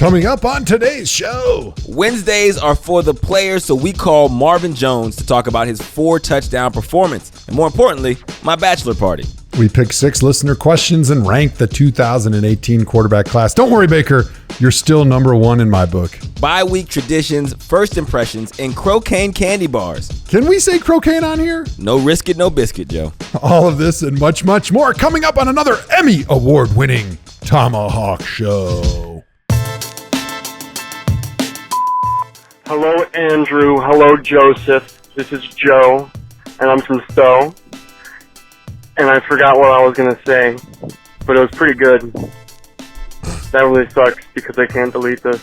Coming up on today's show. Wednesdays are for the players, so we call Marvin Jones to talk about his 4-touchdown performance. And more importantly, my bachelor party. We pick 6 listener questions and rank the 2018 quarterback class. Don't worry, Baker. You're still number 1 in my book. Bi-week traditions, first impressions, and croquet candy bars. Can we say croquet on here? No risk it, no biscuit, Joe. All of this and much, much more coming up on another Emmy Award-winning ThomaHawk Show. Hello, Andrew. Hello, Joseph. This is Joe, and I'm from Stowe. And I forgot what I was going to say, but it was pretty good. That really sucks because I can't delete this.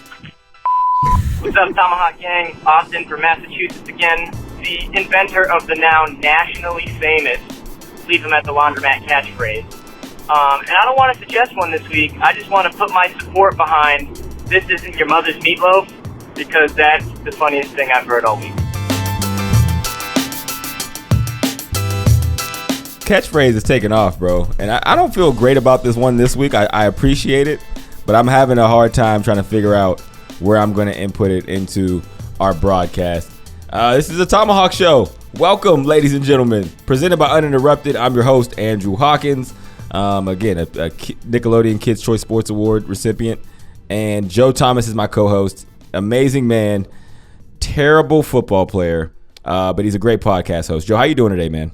What's up, ThomaHawk Gang? Austin from Massachusetts again. The inventor of the now nationally famous Leave Them at the Laundromat catchphrase. And I don't want to suggest one this week. I just want to put my support behind This Isn't Your Mother's Meatloaf, because that's the funniest thing I've heard all week. Catchphrase is taking off, bro. And I don't feel great about this one this week. I appreciate it, but I'm having a hard time trying to figure out where I'm going to input it into our broadcast. This is the ThomaHawk Show. Welcome, ladies and gentlemen. Presented by Uninterrupted. I'm your host, Andrew Hawkins. Again, a Nickelodeon Kids' Choice Sports Award recipient. And Joe Thomas is my co-host. Amazing man. Terrible football player. But he's a great podcast host. Joe, how you doing today, man?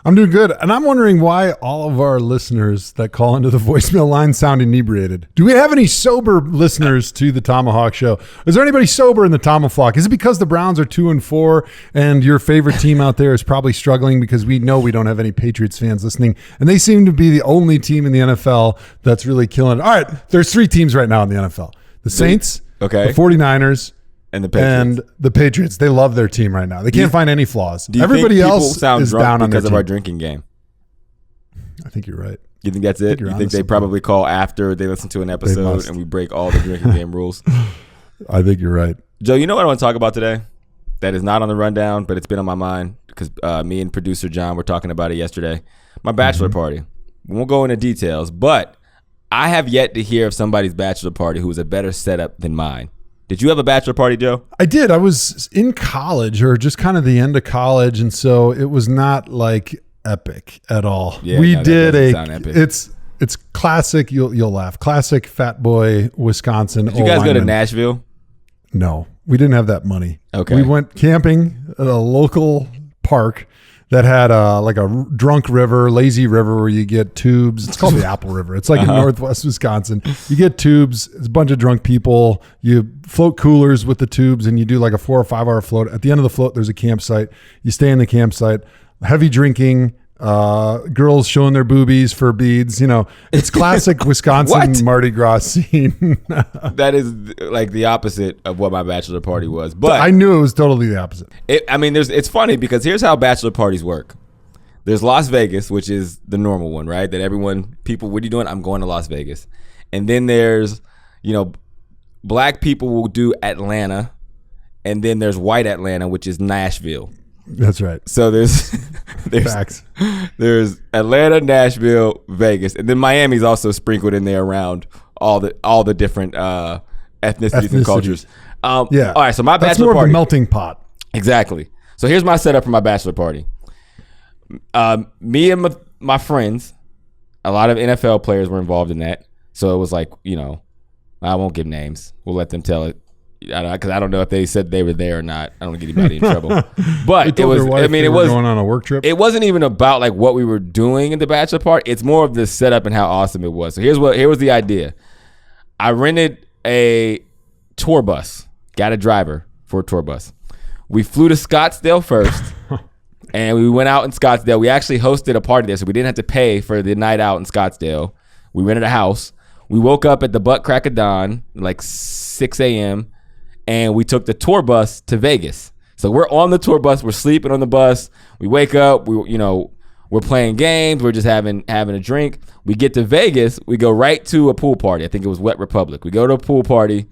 I'm doing good, and I'm wondering why all of our listeners that call into the voicemail line sound inebriated. Do we have any sober listeners to the ThomaHawk Show? Is there anybody sober in the ThomaHawk? Is it because the Browns are 2-4 and your favorite team out there is probably struggling because we know we don't have any Patriots fans listening, and they seem to be the only team in the NFL that's really killing it? All right, there's 3 teams right now in the NFL. The Saints, the 49ers, and the Patriots. They love their team right now. They can't find any flaws. Everybody else is down on their because of our drinking game. I think you're right. You think that's it? You think they probably call after they listen to an episode and we break all the drinking game rules? I think you're right. Joe, you know what I want to talk about today? That is not on the rundown, but it's been on my mind because me and producer John were talking about it yesterday. My bachelor party. We won't go into details, but I have yet to hear of somebody's bachelor party who was a better setup than mine. Did you have a bachelor party, Joe? I did. I was in college, or just kind of the end of college, and so it was not like epic at all. Yeah, we did it's classic. You'll laugh. Classic fat boy Wisconsin. Did you guys go to Nashville? No, we didn't have that money. Okay, we went camping at a local park that had like a drunk river, lazy river, where you get tubes. It's called the Apple River. It's like in northwest Wisconsin. You get tubes. It's a bunch of drunk people. You float coolers with the tubes, and you do like a 4 or 5 hour float. At the end of the float, there's a campsite. You stay in the campsite. Heavy drinking. Girls showing their boobies for beads. You know, it's classic Wisconsin Mardi Gras scene. That is like the opposite of what my bachelor party was. But I knew it was totally the opposite. It's funny because here's how bachelor parties work. There's Las Vegas, which is the normal one, right? That people, what are you doing? I'm going to Las Vegas. And then there's, black people will do Atlanta. And then there's white Atlanta, which is Nashville. That's right. So there's facts. There's Atlanta, Nashville, Vegas, and then Miami's also sprinkled in there around all the different ethnicities and cultures. Yeah. All right. So my That's bachelor more party, of a melting pot. Exactly. So here's my setup for my bachelor party. Me and my friends, a lot of NFL players were involved in that. So it was like, I won't give names. We'll let them tell it. Because I don't know if they said they were there or not. I don't want to get anybody in trouble. But it was. It was going on a work trip. It wasn't even about like what we were doing in the bachelor party. It's more of the setup and how awesome it was. So here was the idea. I rented a tour bus. Got a driver for a tour bus. We flew to Scottsdale first, and we went out in Scottsdale. We actually hosted a party there, so we didn't have to pay for the night out in Scottsdale. We rented a house. We woke up at the butt crack of dawn, like 6 a.m., and we took the tour bus to Vegas. So we're on the tour bus. We're sleeping on the bus. We wake up. We're playing games. We're just having a drink. We get to Vegas. We go right to a pool party. I think it was Wet Republic. We go to a pool party.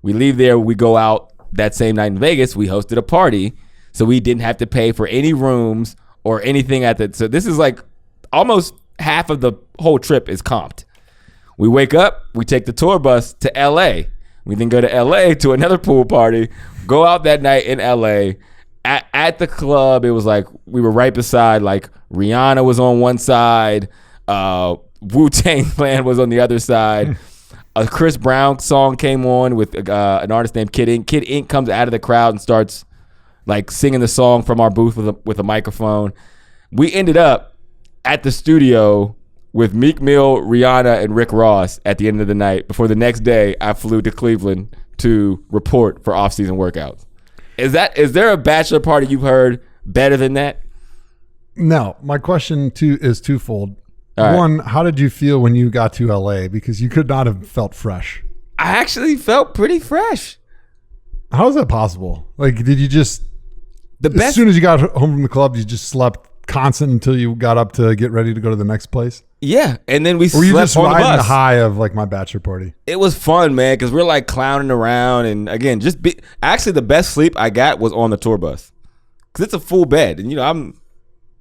We leave there. We go out that same night in Vegas. We hosted a party, so we didn't have to pay for any rooms or anything at the. So this is like almost half of the whole trip is comped. We wake up. We take the tour bus to L.A. We then go to LA to another pool party. Go out that night in LA. At the club, it was like we were right beside, like Rihanna was on one side, Wu-Tang Clan was on the other side. A Chris Brown song came on with an artist named Kid Ink. Kid Ink comes out of the crowd and starts like singing the song from our booth with a microphone. We ended up at the studio with Meek Mill, Rihanna, and Rick Ross at the end of the night. Before the next day, I flew to Cleveland to report for off-season workouts. Is there a bachelor party you've heard better than that? No, my question is twofold. Right. One, how did you feel when you got to LA? Because you could not have felt fresh. I actually felt pretty fresh. How is that possible? Like, did you just, As as soon as you got home from the club, you just slept constant until you got up to get ready to go to the next place? Yeah, and then we Or slept you just on the riding the bus. high of like my bachelor party? It was fun, man, because we're like clowning around, and again, actually the best sleep I got was on the tour bus, because it's a full bed, and I'm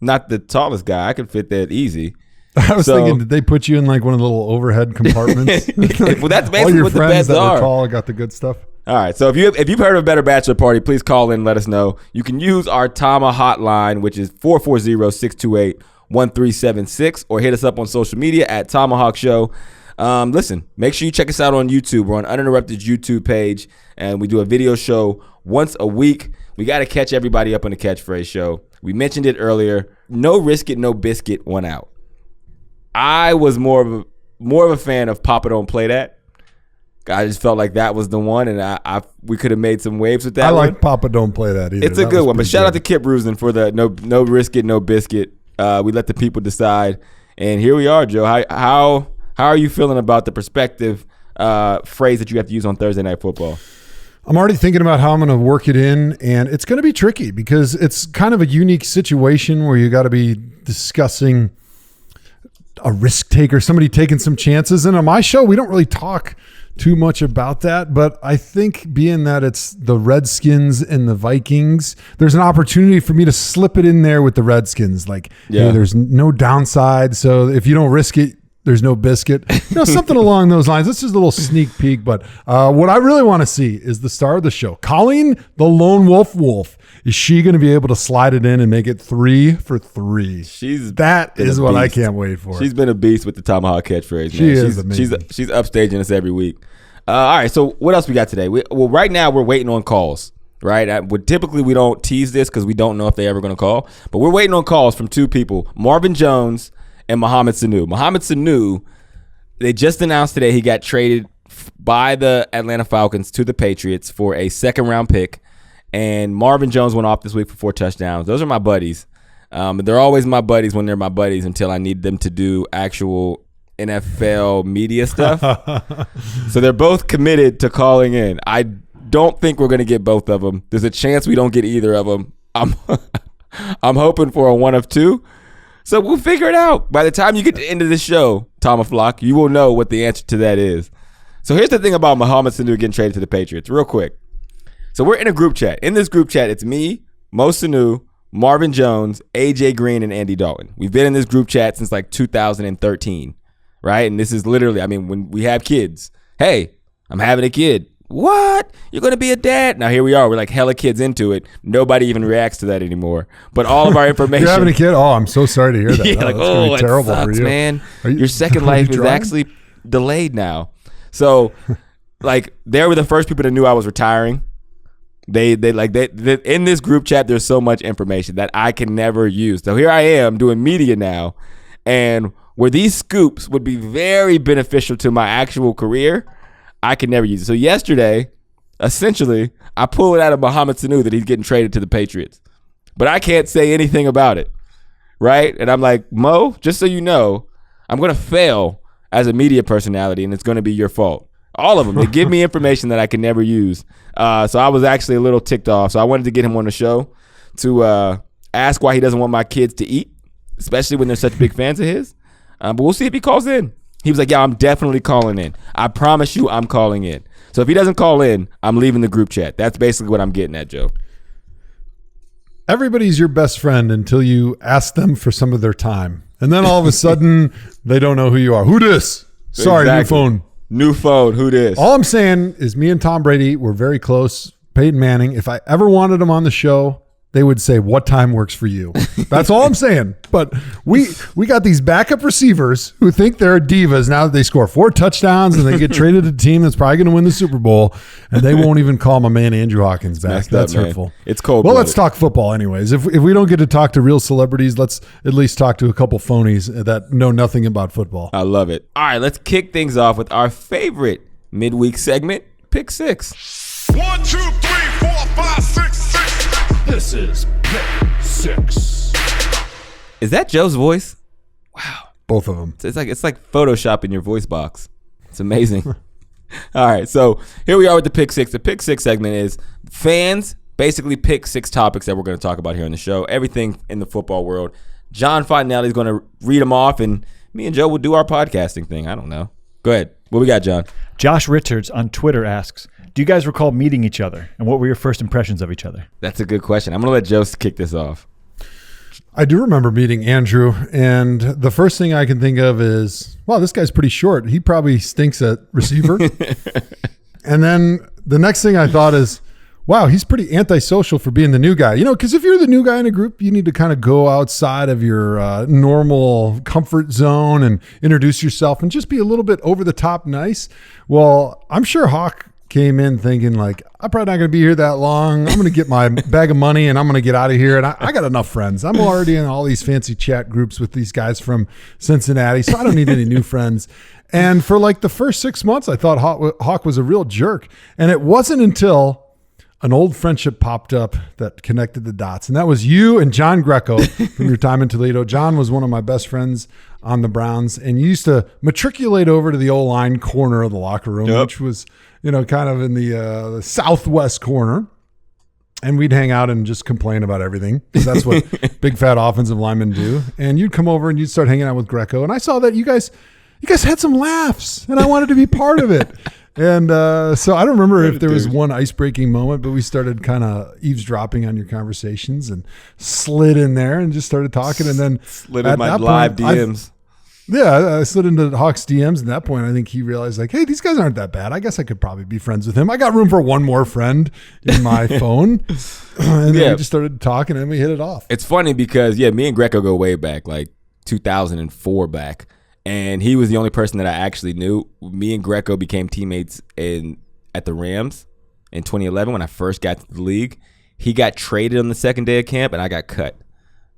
not the tallest guy. I could fit that easy. I was thinking, did they put you in like one of the little overhead compartments? Well, that's all basically your what the friends beds that are. were tall got the good stuff. All right, so if you've heard of a better bachelor party, please call in and let us know. You can use our Tama hotline, which is 440-628-1376, or hit us up on social media at ThomaHawk Show. Listen, make sure you check us out on YouTube. We're on Uninterrupted's YouTube page, and we do a video show once a week. We got to catch everybody up on the Catchphrase show. We mentioned it earlier. No Risk It, No Biscuit won out. I was more of a fan of Papa Don't Play That. I just felt like that was the one, and we could have made some waves with that. I one. like Papa Don't Play That either. It's a good one, but shout out to Kip Rusin for the no Risk It, No Biscuit. We let the people decide, and here we are, Joe. How are you feeling about the perspective phrase that you have to use on Thursday Night Football? I'm already thinking about how I'm going to work it in, and it's going to be tricky because it's kind of a unique situation where you got to be discussing a risk taker, somebody taking some chances. And on my show, we don't really talk too much about that, but I think being that it's the Redskins and the Vikings, there's an opportunity for me to slip it in there with the Redskins. Like, hey, there's no downside. So if you don't risk it, there's no biscuit. Something along those lines. This is a little sneak peek, but what I really want to see is the star of the show, Colleen the Lone Wolf. Is she going to be able to slide it in and make it 3 for 3? That is what I can't wait for. She's been a beast with the ThomaHawk catchphrase, man. She is amazing. She's upstaging us every week. All right, so what else we got today? Right now we're waiting on calls, right? Typically we don't tease this because we don't know if they're ever going to call, but we're waiting on calls from two people, Marvin Jones and Mohamed Sanu. Mohamed Sanu, they just announced today he got traded by the Atlanta Falcons to the Patriots for a second-round pick. And Marvin Jones went off this week for 4 touchdowns. Those are my buddies. They're always my buddies when they're my buddies until I need them to do actual NFL media stuff. So they're both committed to calling in. I don't think we're going to get both of them. There's a chance we don't get either of them. I'm hoping for a one of two. So we'll figure it out. By the time you get to the end of this show, ThomaHawk, you will know what the answer to that is. So here's the thing about Mohamed Sanu getting traded to the Patriots, real quick. So we're in a group chat. In this group chat, it's me, Mo Sanu, Marvin Jones, AJ Green, and Andy Dalton. We've been in this group chat since like 2013, right? And this is literally, when we have kids. Hey, I'm having a kid. What? You're going to be a dad? Now here we are. We're like hella kids into it. Nobody even reacts to that anymore. But all of our information. You're having a kid? Oh, I'm so sorry to hear that. Yeah, that's gonna be it terrible sucks, for you. Man. Your second life is actually delayed now. So, they were the first people that knew I was retiring. They in this group chat, there's so much information that I can never use. So here I am doing media now, and where these scoops would be very beneficial to my actual career, I can never use it. So yesterday, essentially, I pull it out of Mohamed Sanu that he's getting traded to the Patriots, but I can't say anything about it, right? And I'm like, Mo, just so you know, I'm going to fail as a media personality, and it's going to be your fault. All of them. They give me information that I can never use. So I was actually a little ticked off. So I wanted to get him on the show to ask why he doesn't want my kids to eat, especially when they're such big fans of his. But we'll see if he calls in. He was like, yeah, I'm definitely calling in. I promise you I'm calling in. So if he doesn't call in, I'm leaving the group chat. That's basically what I'm getting at, Joe. Everybody's your best friend until you ask them for some of their time. And then all of a sudden, they don't know who you are. Who this? Sorry, Exactly. new phone. New phone. Who this? All I'm saying is me and Tom Brady were very close. Peyton Manning, if I ever wanted him on the show, they would say, what time works for you? That's all I'm saying. But we got these backup receivers who think they're divas now that they score 4 touchdowns and they get traded to a team that's probably going to win the Super Bowl, and they won't even call my man Andrew Hawkins back. That's hurtful. It's cold. Well, let's talk football anyways. If we don't get to talk to real celebrities, let's at least talk to a couple phonies that know nothing about football. I love it. All right, let's kick things off with our favorite midweek segment, Pick Six. 1, 2, 3, 4, 5, 6, 6. This is Pick 6. Is that Joe's voice? Wow. Both of them. It's like Photoshop in your voice box. It's amazing. All right, so here we are with the Pick Six. The Pick Six segment is fans basically pick 6 topics that we're going to talk about here on the show. Everything in the football world. John Fontanelli is going to read them off, and me and Joe will do our podcasting thing. I don't know. Go ahead. What we got, John? Josh Richards on Twitter asks, do you guys recall meeting each other, and what were your first impressions of each other? That's a good question. I'm going to let Joe kick this off. I do remember meeting Andrew, and the first thing I can think of is, wow, this guy's pretty short. He probably stinks at receiver. And then the next thing I thought is, wow, he's pretty antisocial for being the new guy. You know, because if you're the new guy in a group, you need to kind of go outside of your normal comfort zone and introduce yourself and just be a little bit over the top nice. Well, I'm sure Hawk came in thinking like, I'm probably not going to be here that long. I'm going to get my bag of money and I'm going to get out of here. And I got enough friends. I'm already in all these fancy chat groups with these guys from Cincinnati, so I don't need any new friends. And for like the first 6 months, I thought Hawk was a real jerk. And it wasn't until an old friendship popped up that connected the dots. And that was you and John Greco from your time in Toledo. John was one of my best friends on the Browns. And you used to matriculate over to the O-line corner of the locker room, which was, you know, kind of in the southwest corner. And we'd hang out and just complain about everything, because that's what big fat offensive linemen do. And you'd come over and you'd start hanging out with Greco. And I saw that you guys had some laughs, and I wanted to be part of it. And so I don't remember if there was one ice-breaking moment, but we started kind of eavesdropping on your conversations and slid in there and just started talking. And then slid in my live DMs. I slid into Hawk's DMs. At that point, I think he realized, like, hey, these guys aren't that bad. I guess I could probably be friends with him. I got room for one more friend in my phone. And then we just started talking and we hit it off. It's funny because, me and Greco go way back, like 2004 back. And he was the only person that I actually knew. Me and Greco became teammates at the Rams in 2011 when I first got to the league. He got traded on the second day of camp, and I got cut.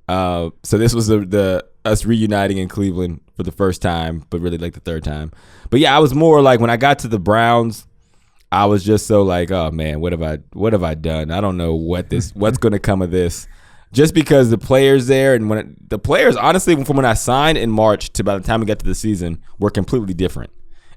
So this was the us reuniting in Cleveland for the first time, but really like the third time. But I was more like, when I got to the Browns, I was just so like, oh man, what have I done? I don't know what's going to come of this. Just because the players there, and the players, honestly, from when I signed in March to by the time we got to the season, were completely different.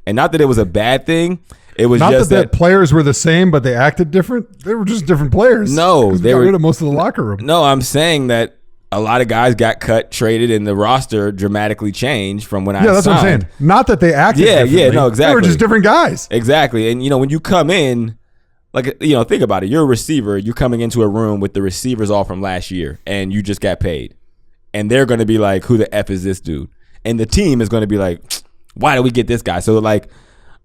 And not that it was a bad thing. It was not just that players were the same, but they acted different. They were just different players. No, they were rid of most of the locker room. No, I'm saying that a lot of guys got cut, traded, and the roster dramatically changed from when I signed. Yeah, that's what I'm saying. Not that they acted differently. Yeah, no, exactly. They were just different guys. Exactly. And, when you come in, like, think about it. You're a receiver. You're coming into a room with the receivers all from last year, and you just got paid. And they're going to be like, who the F is this dude? And the team is going to be like, why did we get this guy? So, like,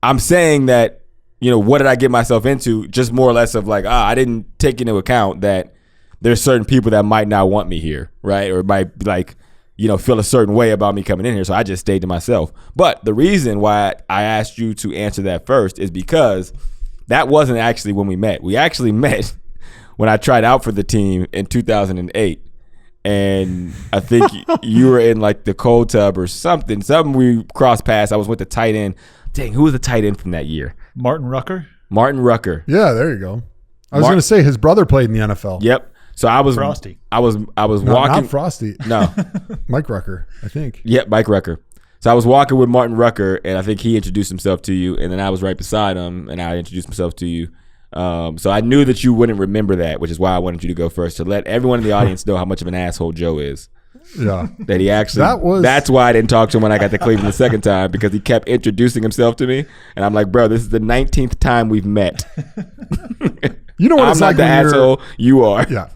I'm saying that, what did I get myself into? Just more or less of like, I didn't take into account that there's certain people that might not want me here, right? Or might, like, feel a certain way about me coming in here. So I just stayed to myself. But the reason why I asked you to answer that first is because that wasn't actually when we met. We actually met when I tried out for the team in 2008. And I think you were in like the cold tub or something. We crossed paths. I was with the tight end. Dang, who was the tight end from that year? Martin Rucker. Yeah, there you go. I was going to say his brother played in the NFL. Yep. So I was Frosty. I was walking. Not Frosty. No. Mike Rucker, I think. Yep, Mike Rucker. So I was walking with Martin Rucker, and I think he introduced himself to you, and then I was right beside him, and I introduced myself to you. So I knew that you wouldn't remember that, which is why I wanted you to go first, to let everyone in the audience know how much of an asshole Joe is. Yeah. That he actually, that's why I didn't talk to him when I got to Cleveland the second time, because he kept introducing himself to me, and I'm like, bro, this is the 19th time we've met. You know what I'm it's not like the asshole, you are. Yeah.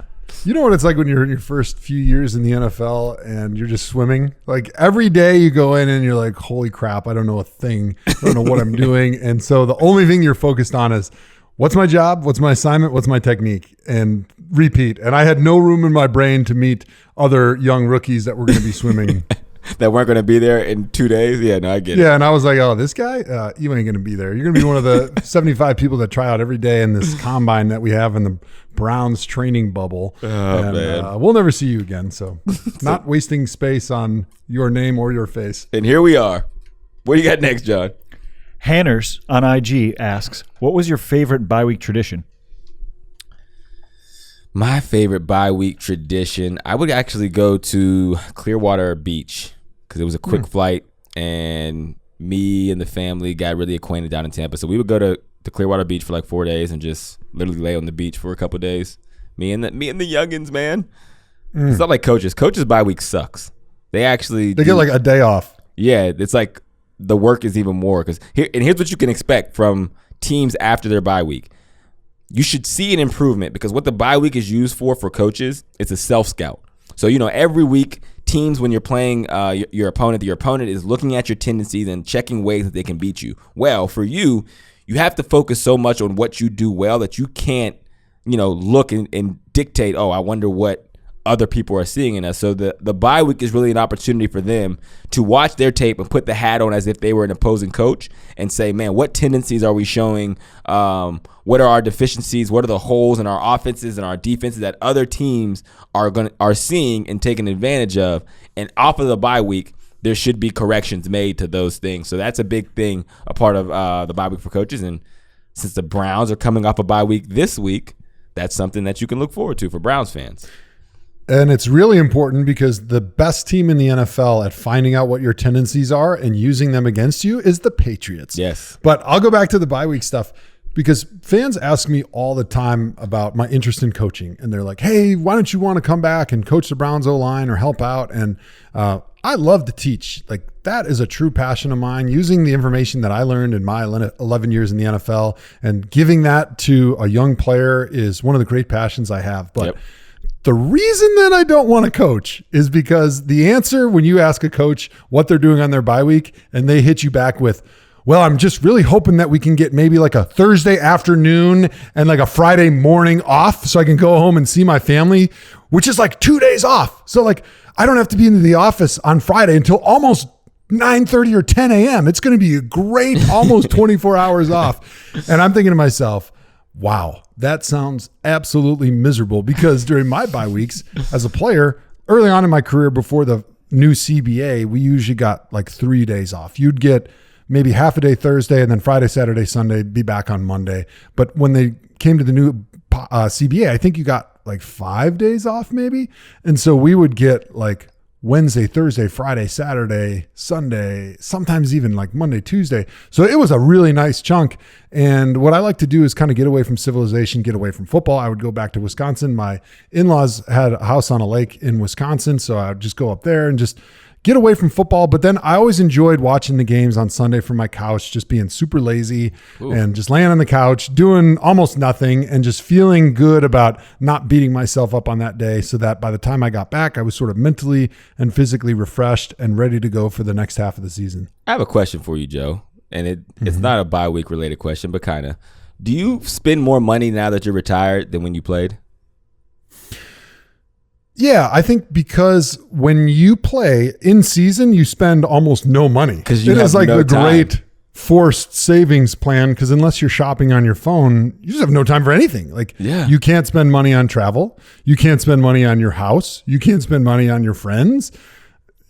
You know what it's like when you're in your first few years in the NFL and you're just swimming? Like every day you go in and you're like, holy crap, I don't know a thing. I don't know what I'm doing. And so the only thing you're focused on is what's my job? What's my assignment? What's my technique? And repeat. And I had no room in my brain to meet other young rookies that were going to be swimming. That weren't going to be there in 2 days? Yeah, no, I get it. Yeah, and I was like, oh, this guy, you ain't going to be there. You're going to be one of the 75 people that try out every day in this combine that we have in the Browns training bubble. Man. We'll never see you again. So not wasting space on your name or your face. And here we are. What do you got next, John? Hanners on IG asks, what was your favorite bye week tradition? My favorite bye week tradition, I would actually go to Clearwater Beach because it was a quick flight, and me and the family got really acquainted down in Tampa. So we would go to Clearwater Beach for like 4 days and just literally lay on the beach for a couple of days. Me and the youngins, man. It's not like coaches. Coaches' bye week sucks. They get like a day off. Yeah, it's like the work is even more because here's what you can expect from teams after their bye week. You should see an improvement because what the bye week is used for coaches, it's a self-scout. So, every week, teams, when you're playing your opponent is looking at your tendencies and checking ways that they can beat you. Well, for you have to focus so much on what you do well that you can't, look and dictate, oh, I wonder what other people are seeing in us. So the bye week is really an opportunity for them to watch their tape and put the hat on as if they were an opposing coach and say, man, what tendencies are we showing? What are our deficiencies? What are the holes in our offenses and our defenses that other teams are seeing and taking advantage of? And off of the bye week, there should be corrections made to those things. So that's a big thing, a part of the bye week for coaches. And since the Browns are coming off a bye week this week, that's something that you can look forward to for Browns fans. And it's really important because the best team in the NFL at finding out what your tendencies are and using them against you is the Patriots. Yes. But I'll go back to the bye week stuff because fans ask me all the time about my interest in coaching. And they're like, hey, why don't you want to come back and coach the Browns O-line or help out? And I love to teach. Like that is a true passion of mine, using the information that I learned in my 11 years in the NFL and giving that to a young player is one of the great passions I have. But the reason that I don't want to coach is because the answer when you ask a coach what they're doing on their bye week and they hit you back with, well, I'm just really hoping that we can get maybe like a Thursday afternoon and like a Friday morning off so I can go home and see my family, which is like 2 days off. So like I don't have to be in the office on Friday until almost 9:30 or 10 a.m. It's going to be a great almost 24 hours off. And I'm thinking to myself, wow, that sounds absolutely miserable because during my bye weeks as a player, early on in my career before the new CBA, we usually got like 3 days off. You'd get maybe half a day Thursday and then Friday, Saturday, Sunday, be back on Monday. But when they came to the new CBA, I think you got like 5 days off maybe. And so we would get like Wednesday, Thursday, Friday, Saturday, Sunday, sometimes even like Monday, Tuesday. So it was a really nice chunk. And what I like to do is kind of get away from civilization, get away from football. I would go back to Wisconsin. My in-laws had a house on a lake in Wisconsin. So I would just go up there and just get away from football. But then I always enjoyed watching the games on Sunday from my couch, just being super lazy and just laying on the couch, doing almost nothing and just feeling good about not beating myself up on that day so that by the time I got back, I was sort of mentally and physically refreshed and ready to go for the next half of the season. I have a question for you, Joe. And it's not a bye week related question, but kind of. Do you spend more money now that you're retired than when you played? Yeah, I think because when you play in season, you spend almost no money. Because it is like the great forced savings plan. Because unless you're shopping on your phone, you just have no time for anything. Like you can't spend money on travel. You can't spend money on your house. You can't spend money on your friends.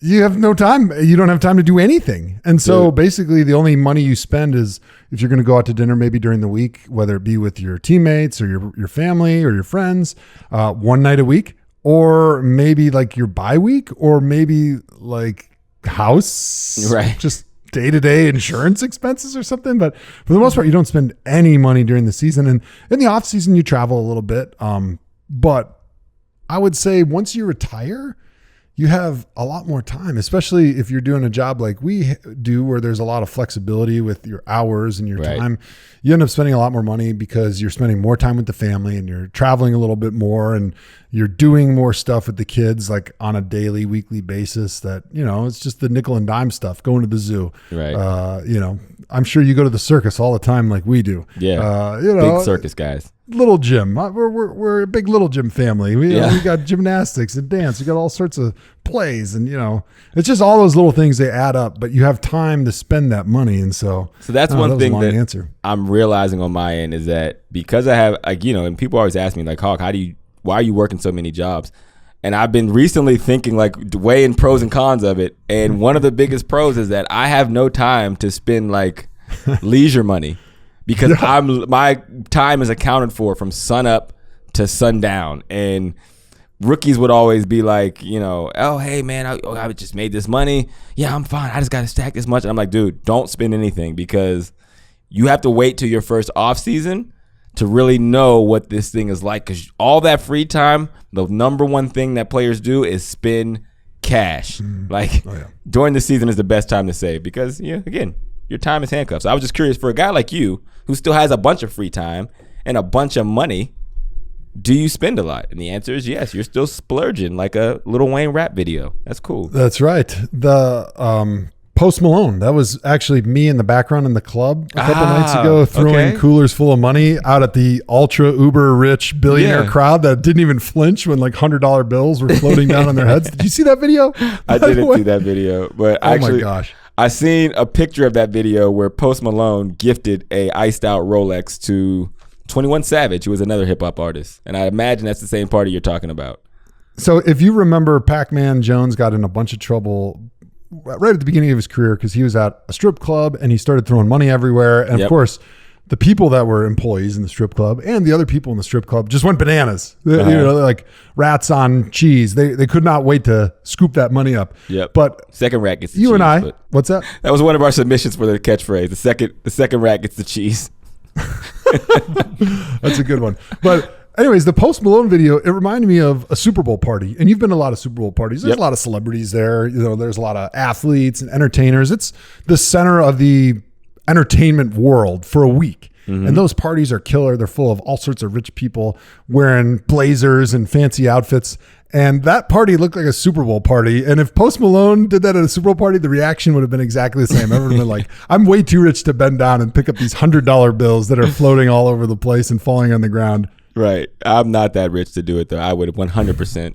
You have no time. You don't have time to do anything. And so basically the only money you spend is if you're going to go out to dinner, maybe during the week, whether it be with your teammates or your family or your friends, one night a week. Or maybe like your bye week, or maybe like house, just day-to-day insurance expenses or something. But for the most part, you don't spend any money during the season. And in the off season, you travel a little bit. But I would say once you retire, you have a lot more time, especially if you're doing a job like we do where there's a lot of flexibility with your hours and your time. You end up spending a lot more money because you're spending more time with the family and you're traveling a little bit more and you're doing more stuff with the kids like on a daily, weekly basis that, it's just the nickel and dime stuff, going to the zoo. Right. I'm sure you go to the circus all the time like we do. Yeah. Big circus guys. Little gym. We're a big little gym family. We got gymnastics and dance. We got all sorts of plays, and it's just all those little things, they add up. But you have time to spend that money, and so that's one thing that answer. I'm realizing on my end is that because I have and people always ask me like, Hawk, why are you working so many jobs? And I've been recently thinking like weighing pros and cons of it, and one of the biggest pros is that I have no time to spend like leisure money. Because my time is accounted for from sun up to sundown. And rookies would always be like, oh, hey, man, I just made this money. Yeah, I'm fine. I just got to stack this much. And I'm like, dude, don't spend anything because you have to wait till your first off season to really know what this thing is like. Because all that free time, the number one thing that players do is spend cash. During the season is the best time to save because, again, your time is handcuffed. So I was just curious for a guy like you who still has a bunch of free time and a bunch of money, do you spend a lot? And the answer is yes. You're still splurging like a Lil Wayne rap video. That's cool. That's right. The Post Malone, that was actually me in the background in the club a couple nights ago throwing coolers full of money out at the ultra uber rich billionaire crowd that didn't even flinch when like $100 bills were floating down on their heads. Did you see that video? I didn't see that video, but my gosh. I seen a picture of that video where Post Malone gifted a iced out Rolex to 21 Savage, who was another hip hop artist. And I imagine that's the same party you're talking about. So if you remember, Pac-Man Jones got in a bunch of trouble right at the beginning of his career because he was at a strip club and he started throwing money everywhere. And of course, the people that were employees in the strip club and the other people in the strip club just went bananas. They're like rats on cheese. They could not wait to scoop that money up. Yep. But second rat gets the you cheese. And I, what's that? That was one of our submissions for the catchphrase. The second rat gets the cheese. That's a good one. But anyways, the Post Malone video, it reminded me of a Super Bowl party. And you've been to a lot of Super Bowl parties. There's a lot of celebrities there. There's a lot of athletes and entertainers. It's the center of the entertainment world for a week. And those parties are killer. They're full of all sorts of rich people wearing blazers and fancy outfits. And that party looked like a Super Bowl party. And if Post Malone did that at a Super Bowl party, the reaction would have been exactly the same. Everyone would have been like, I'm way too rich to bend down and pick up these $100 bills that are floating all over the place and falling on the ground. Right. I'm not that rich to do it, though. I would have 100%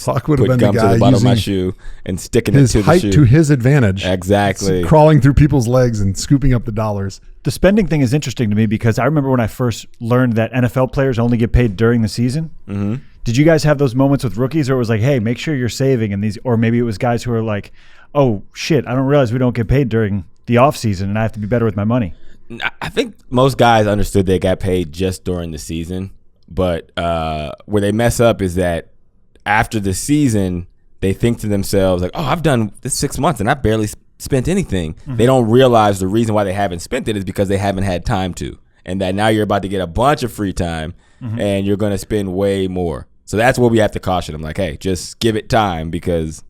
Hawk would have been gum the to guy the bottom of my using shoe and sticking his it to height the shoe. to his advantage. Exactly. Crawling through people's legs and scooping up the dollars. The spending thing is interesting to me because I remember when I first learned that NFL players only get paid during the season. Mm-hmm. Did you guys have those moments with rookies, or it was like, hey, make sure you're saving, and these, or maybe it was guys who are like, oh shit, I don't realize we don't get paid during the off season, and I have to be better with my money? I think most guys understood they got paid just during the season, but where they mess up is that after the season, they think to themselves like, oh, I've done this 6 months and I barely spent anything. Mm-hmm. They don't realize the reason why they haven't spent it is because they haven't had time to, and that now you're about to get a bunch of free time and you're going to spend way more. So that's what we have to caution them. Like, hey, just give it time because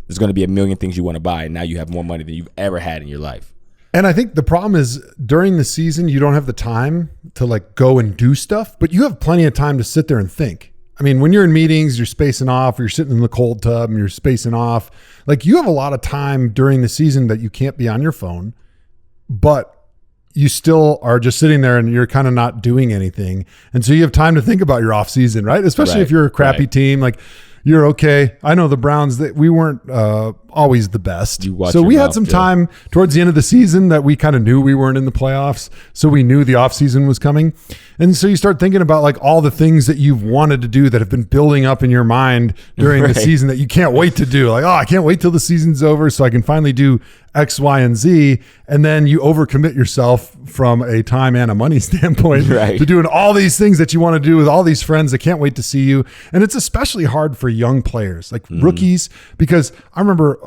there's going to be a million things you want to buy, and now you have more money than you've ever had in your life. And I think the problem is during the season, you don't have the time to like go and do stuff, but you have plenty of time to sit there and think. I mean, when you're in meetings, you're spacing off, or you're sitting in the cold tub and you're spacing off. Like, you have a lot of time during the season that you can't be on your phone, but you still are just sitting there and you're kind of not doing anything. And so you have time to think about your off season, right? Especially if you're a crappy team, like you're okay. I know the Browns, that we weren't always the best. So we had some time towards the end of the season that we kind of knew we weren't in the playoffs. So we knew the off season was coming. And so you start thinking about like all the things that you've wanted to do that have been building up in your mind during the season that you can't wait to do. Like, oh, I can't wait till the season's over so I can finally do X, Y, and Z. And then you overcommit yourself from a time and a money standpoint to doing all these things that you want to do with all these friends that can't wait to see you. And it's especially hard for young players, like rookies, because I remember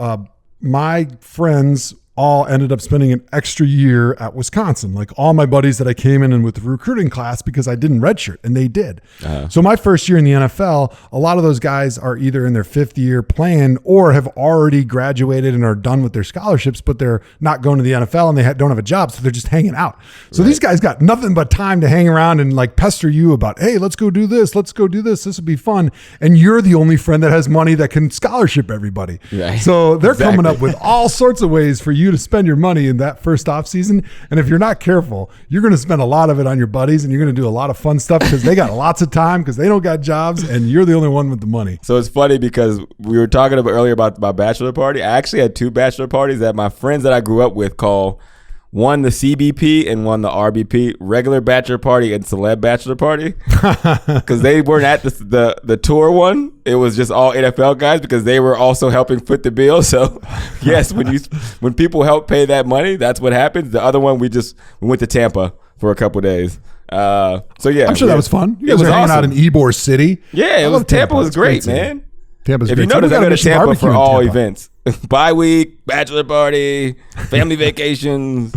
my friends all ended up spending an extra year at Wisconsin. Like all my buddies that I came in and with the recruiting class because I didn't redshirt, and they did. So my first year in the NFL, a lot of those guys are either in their 5th year playing or have already graduated and are done with their scholarships, but they're not going to the NFL and they don't have a job, so they're just hanging out. So these guys got nothing but time to hang around and like pester you about, hey, let's go do this. Let's go do this. This will be fun. And you're the only friend that has money that can scholarship everybody. Right. So they're coming up with all sorts of ways for you to spend your money in that first off season. And if you're not careful, you're going to spend a lot of it on your buddies and you're going to do a lot of fun stuff because they got lots of time because they don't got jobs and you're the only one with the money. So it's funny because we were talking about earlier about my bachelor party. I actually had 2 bachelor parties that my friends that I grew up with call one the CBP and one the RBP, regular bachelor party and celeb bachelor party, because they weren't at the tour one. It was just all NFL guys because they were also helping foot the bill. So yes, when people help pay that money, that's what happens. The other one we went to Tampa for a couple days. So yeah, I'm sure that was fun. You guys were hanging out in Ybor City. Yeah, Tampa was great, man. Tampa's if great. you notice, I go to Tampa for all events. Bye week, bachelor party, family vacations,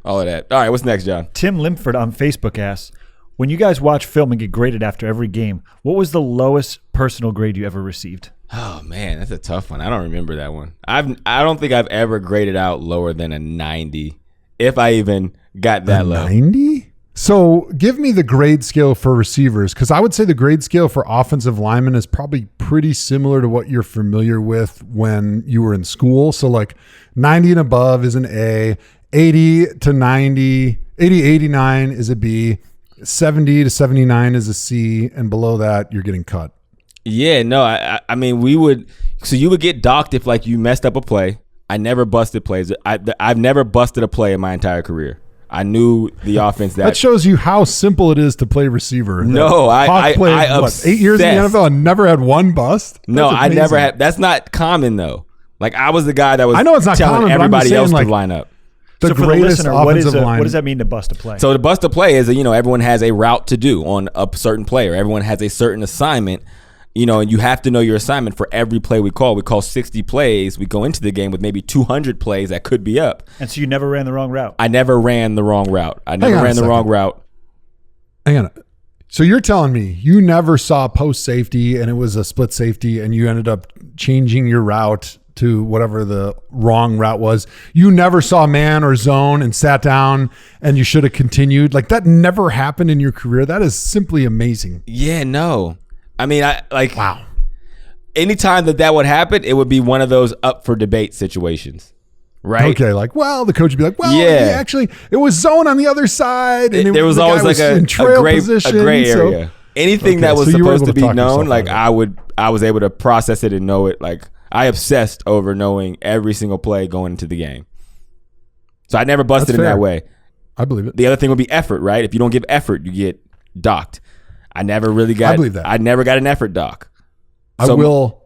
all of that. All right, what's next, John? Tim Limford on Facebook asks, when you guys watch film and get graded after every game, what was the lowest personal grade you ever received? Oh, man, that's a tough one. I don't remember that one. I don't think I've ever graded out lower than a 90, if I even got that low. 90? So give me the grade scale for receivers, because I would say the grade scale for offensive linemen is probably pretty similar to what you're familiar with when you were in school. So like 90 and above is an A, 80 to 90, 80, 89 is a B, 70 to 79 is a C, and below that you're getting cut. Yeah, no, I mean, you would get docked if like you messed up a play. I never busted plays. I've never busted a play in my entire career. I knew the offense that shows you how simple it is to play receiver. No, I played, obsessed. 8 years in the NFL and never had one bust. No, I never had. That's not common though. Like I was the guy that was. I know it's not telling common, everybody but I'm just else saying, to line up. The so for greatest the listener, offensive line. What does that mean to bust a play? So to bust a play is everyone has a route to do on a certain player. Everyone has a certain assignment. And you have to know your assignment for every play we call. We call 60 plays. We go into the game with maybe 200 plays that could be up. And so you never ran the wrong route. I never ran the wrong route. Hang on. So you're telling me you never saw post safety and it was a split safety and you ended up changing your route to whatever the wrong route was. You never saw man or zone and sat down and you should have continued. Like that never happened in your career. That is simply amazing. Yeah, no. I mean, wow. Anytime that would happen, it would be one of those up for debate situations, right? Okay, the coach would be like, yeah, actually, it was zone on the other side, and there was always like a gray area. Anything that was supposed to be known, like I was able to process it and know it. Like I obsessed over knowing every single play going into the game. So I never busted in that way. I believe it. The other thing would be effort, right? If you don't give effort, you get docked. I never really got. I believe that. I never got an effort dock. I will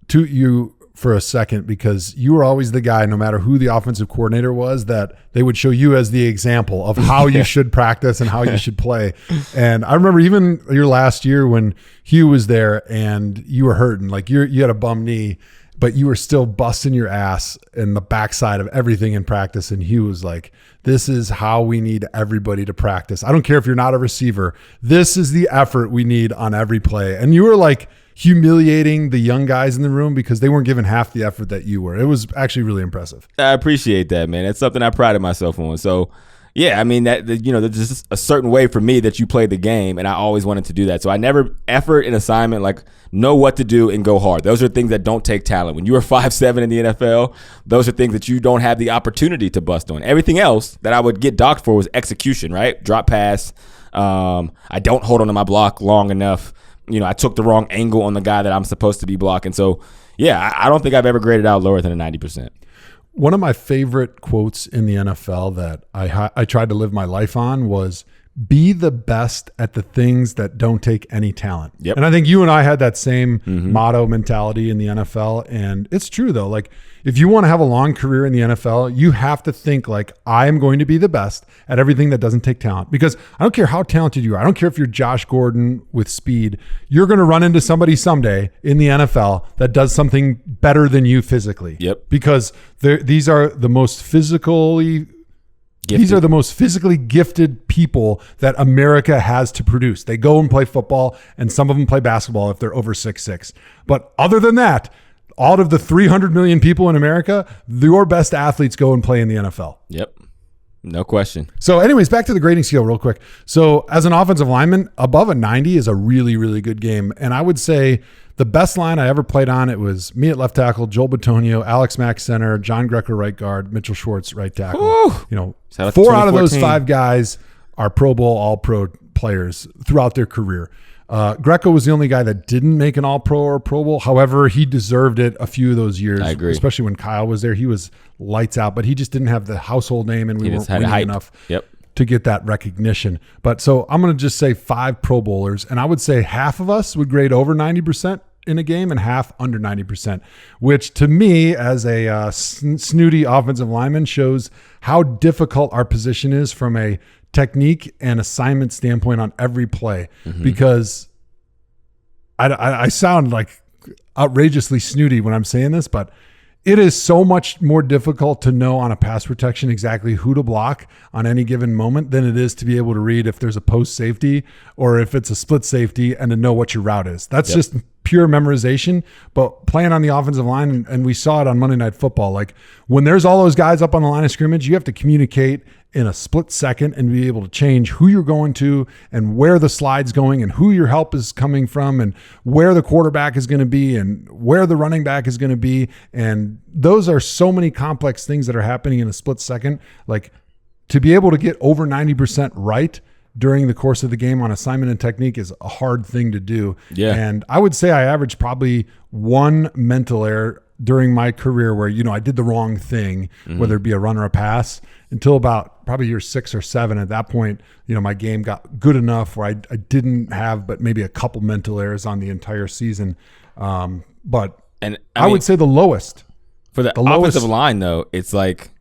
toot you for a second because you were always the guy, no matter who the offensive coordinator was, that they would show you as the example of how you should practice and how you should play. And I remember even your last year when Hugh was there and you were hurting, like you had a bum knee, but you were still busting your ass in the backside of everything in practice. And Hugh was like, this is how we need everybody to practice. I don't care if you're not a receiver. This is the effort we need on every play. And you were like humiliating the young guys in the room because they weren't given half the effort that you were. It was actually really impressive. I appreciate that, man. It's something I prided myself on. So, yeah, I mean, there's just a certain way for me that you play the game, and I always wanted to do that. So I never effort and assignment, like know what to do and go hard. Those are things that don't take talent. When you are 5'7" in the NFL, those are things that you don't have the opportunity to bust on. Everything else that I would get docked for was execution, right? Drop pass. I don't hold on to my block long enough. I took the wrong angle on the guy that I'm supposed to be blocking. So, yeah, I don't think I've ever graded out lower than a 90%. One of my favorite quotes in the NFL that I tried to live my life on was, be the best at the things that don't take any talent. Yep. And I think you and I had that same motto mentality in the NFL. And it's true though. Like if you want to have a long career in the NFL, you have to think like, I am going to be the best at everything that doesn't take talent, because I don't care how talented you are. I don't care if you're Josh Gordon with speed. You're going to run into somebody someday in the NFL that does something better than you physically. Yep. Because these are the most physically Gifted. These are the most physically gifted people that America has to produce. They go and play football, and some of them play basketball if they're over 6'6". But other than that, out of the 300 million people in America, your best athletes go and play in the NFL. Yep. No question. So anyways, back to the grading scale real quick. So as an offensive lineman, above a 90 is a really, really good game. And I would say the best line I ever played on, it was me at left tackle, Joel Bitonio, Alex Mack center, John Greco right guard, Mitchell Schwartz right tackle. Woo! You know, Shout out to 4 out of those 2014. 5 guys are Pro Bowl, All-Pro players throughout their career. Greco was the only guy that didn't make an All-Pro or Pro Bowl. However, he deserved it a few of those years. I agree. Especially when Kyle was there. He was lights out, but he just didn't have the household name, and we He weren't just had winning hype. enough Yep. to get that recognition. But so I'm going to just say 5 Pro Bowlers, and I would say half of us would grade over 90% in a game and half under 90%, which to me as a snooty offensive lineman shows how difficult our position is from a technique and assignment standpoint on every play. Because I sound like outrageously snooty when I'm saying this, but it is so much more difficult to know on a pass protection exactly who to block on any given moment than it is to be able to read if there's a post safety or if it's a split safety and to know what your route is. That's just pure memorization. But playing on the offensive line, and we saw it on Monday Night Football, like when there's all those guys up on the line of scrimmage, you have to communicate in a split second and be able to change who you're going to and where the slide's going and who your help is coming from and where the quarterback is going to be and where the running back is going to be. And those are so many complex things that are happening in a split second. Like to be able to get over 90% right during the course of the game on assignment and technique is a hard thing to do. Yeah. And I would say I averaged probably one mental error during my career where, you know, I did the wrong thing, whether it be a run or a pass, until about probably year 6 or 7. At that point, you know, my game got good enough where I didn't have but maybe a couple mental errors on the entire season. But And I would say the lowest. for the lowest- offensive line, though, it's like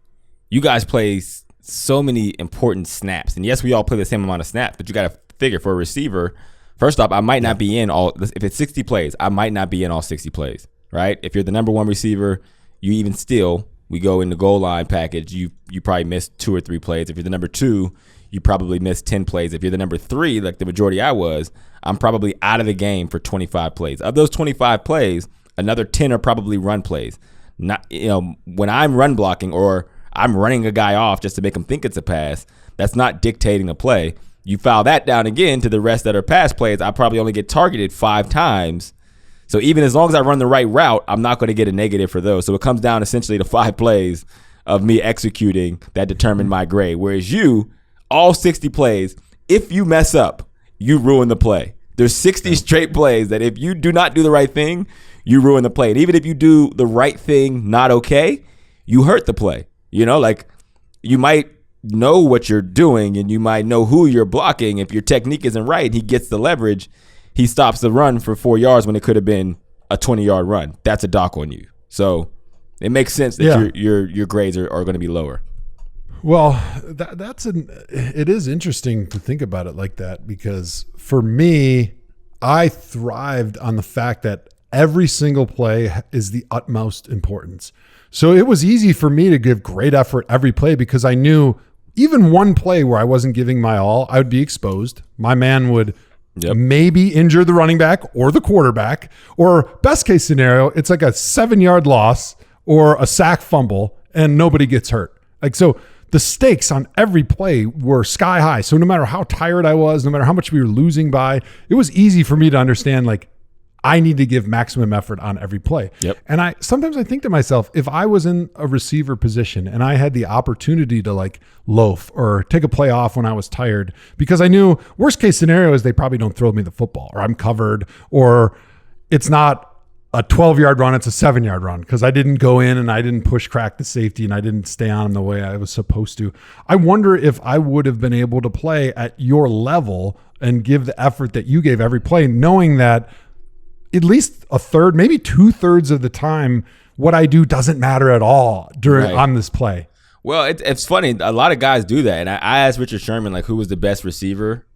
you guys play so many important snaps. And yes, we all play the same amount of snaps, but you got to figure for a receiver, first off, I might not be in all, if it's 60 plays, I might not be in all 60 plays, right? If you're the number 1 receiver, you even still, we go in the goal line package, you probably miss 2 or 3 plays. If you're the number 2, you probably miss 10 plays. If you're the number 3, like the majority I was, I'm probably out of the game for 25 plays. Of those 25 plays, another 10 are probably run plays. Not, you know, when I'm run blocking or I'm running a guy off just to make him think it's a pass, that's not dictating a play. You foul that down again to the rest that are pass plays, I probably only get targeted 5 times. So even as long as I run the right route, I'm not going to get a negative for those. So it comes down essentially to 5 plays of me executing that determine my grade. Whereas you, all 60 plays, if you mess up, you ruin the play. There's 60 straight plays that if you do not do the right thing, you ruin the play. And even if you do the right thing not okay, you hurt the play. You know, like you might know what you're doing and you might know who you're blocking. If your technique isn't right, he gets the leverage. He stops the run for 4 yards when it could have been a 20-yard run. That's a dock on you. So it makes sense that your grades are going to be lower. Well, it is interesting to think about it like that, because for me, I thrived on the fact that every single play is the utmost importance. So it was easy for me to give great effort every play because I knew even one play where I wasn't giving my all, I would be exposed. My man would maybe injure the running back or the quarterback, or best case scenario, it's like a 7-yard loss or a sack fumble and nobody gets hurt. Like, so the stakes on every play were sky high. So no matter how tired I was, no matter how much we were losing by, it was easy for me to understand, like, I need to give maximum effort on every play. Yep. And sometimes I think to myself, if I was in a receiver position and I had the opportunity to like loaf or take a play off when I was tired, because I knew worst case scenario is they probably don't throw me the football, or I'm covered, or it's not a 12-yard run, it's a 7-yard run because I didn't go in and I didn't push crack the safety and I didn't stay on him the way I was supposed to. I wonder if I would have been able to play at your level and give the effort that you gave every play, knowing that at least a third, maybe 2/3 of the time, what I do doesn't matter at all on this play. Well, it's funny. A lot of guys do that. And I asked Richard Sherman, like, who was the best receiver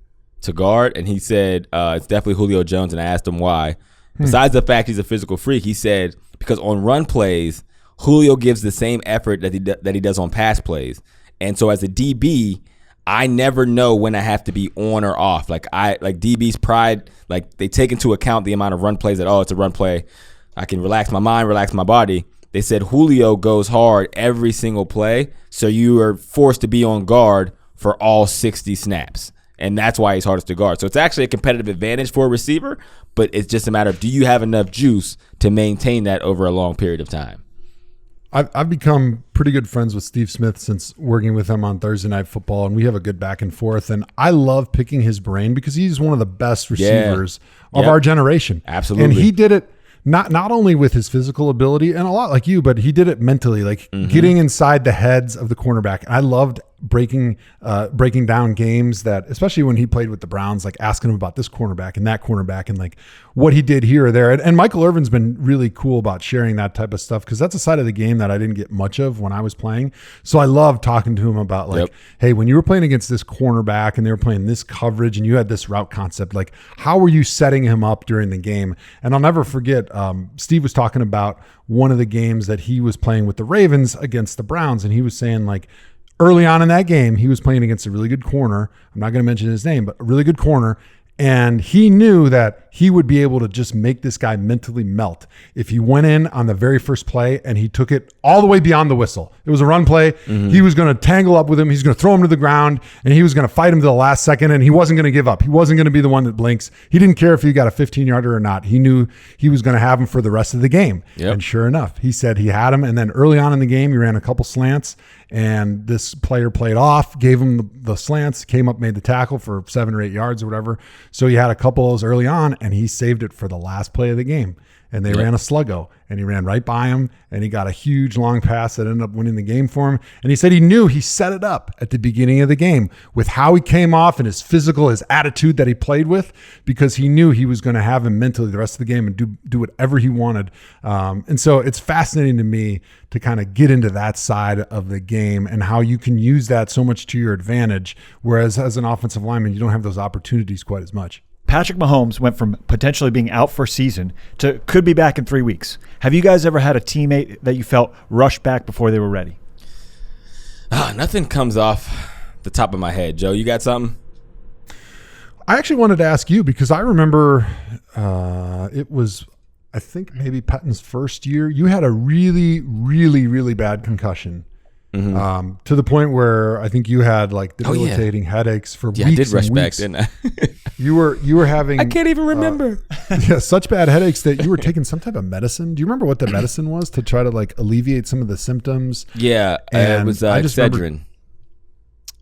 to guard? And he said, it's definitely Julio Jones. And I asked him why. Besides the fact he's a physical freak, he said because on run plays, Julio gives the same effort that he does on pass plays. And so as a DB, I never know when I have to be on or off. Like DB's pride, like they take into account the amount of run plays that, it's a run play. I can relax my mind, relax my body. They said Julio goes hard every single play, so you are forced to be on guard for all 60 snaps. And that's why he's hardest to guard. So it's actually a competitive advantage for a receiver, but it's just a matter of do you have enough juice to maintain that over a long period of time? I've become pretty good friends with Steve Smith since working with him on Thursday Night Football, and we have a good back and forth. And I love picking his brain because he's one of the best receivers of our generation. Absolutely. And he did it not only with his physical ability and a lot like you, but he did it mentally, like getting inside the heads of the cornerback. I loved breaking down games that, especially when he played with the Browns, like asking him about this cornerback and that cornerback and like what he did here or there. And Michael Irvin's been really cool about sharing that type of stuff because that's a side of the game that I didn't get much of when I was playing. So I love talking to him about like, hey, when you were playing against this cornerback and they were playing this coverage and you had this route concept, like how were you setting him up during the game? And I'll never forget, Steve was talking about one of the games that he was playing with the Ravens against the Browns. And he was saying like, early on in that game, he was playing against a really good corner. I'm not going to mention his name, but a really good corner. And he knew that he would be able to just make this guy mentally melt if he went in on the very first play and he took it all the way beyond the whistle. It was a run play. He was going to tangle up with him. He's going to throw him to the ground and he was going to fight him to the last second. And he wasn't going to give up. He wasn't going to be the one that blinks. He didn't care if he got a 15-yarder or not. He knew he was going to have him for the rest of the game. And sure enough, he said he had him. And then early on in the game, he ran a couple slants and this player played off, gave him the slants, came up, made the tackle for 7 or 8 yards or whatever. So he had a couple of those early on and he saved it for the last play of the game. And they ran a sluggo and he ran right by him and he got a huge long pass that ended up winning the game for him. And he said he knew he set it up at the beginning of the game with how he came off and his physical, his attitude that he played with, because he knew he was going to have him mentally the rest of the game and do whatever he wanted. And so it's fascinating to me to kind of get into that side of the game and how you can use that so much to your advantage. Whereas as an offensive lineman, you don't have those opportunities quite as much. Patrick Mahomes went from potentially being out for a season to could be back in 3 weeks. Have you guys ever had a teammate that you felt rushed back before they were ready? Nothing comes off the top of my head. Joe, you got something? I actually wanted to ask you because I remember it was, I think maybe Pettin's first year. You had a really, really, really bad concussion. To the point where I think you had like debilitating headaches for weeks. I did rush and back, weeks. didn't I? You were having I can't even remember. Such bad headaches that you were taking some type of medicine. Do you remember what the medicine was to try to like alleviate some of the symptoms? Yeah, it was Excedrin.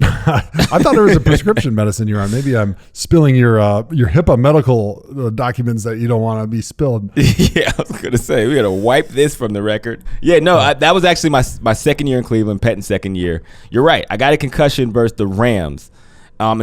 I thought there was a prescription medicine you're on. Maybe I'm spilling your HIPAA medical documents that you don't want to be spilled. Yeah, I was going to say, we got to wipe this from the record. Yeah, no, that was actually my second year in Cleveland, Pettin's second year. You're right. I got a concussion versus the Rams. I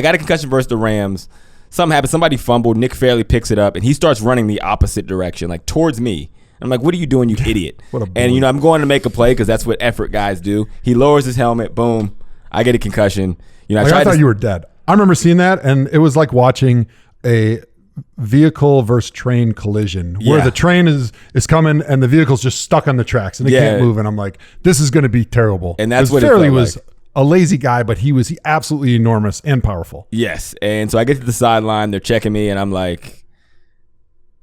got a concussion versus the Rams. Something happened. Somebody fumbled. Nick Fairley picks it up, and he starts running the opposite direction, like towards me. I'm like, what are you doing, you idiot? And, I'm going to make a play because that's what effort guys do. He lowers his helmet. Boom. I get a concussion. I thought you were dead. I remember seeing that, and it was like watching a vehicle versus train collision where the train is coming and the vehicle's just stuck on the tracks and they can't move. And I'm like, this is going to be terrible. And that's what Fairley it felt was. Like. A lazy guy, but he was absolutely enormous and powerful. Yes. And so I get to the sideline. They're checking me, and I'm like,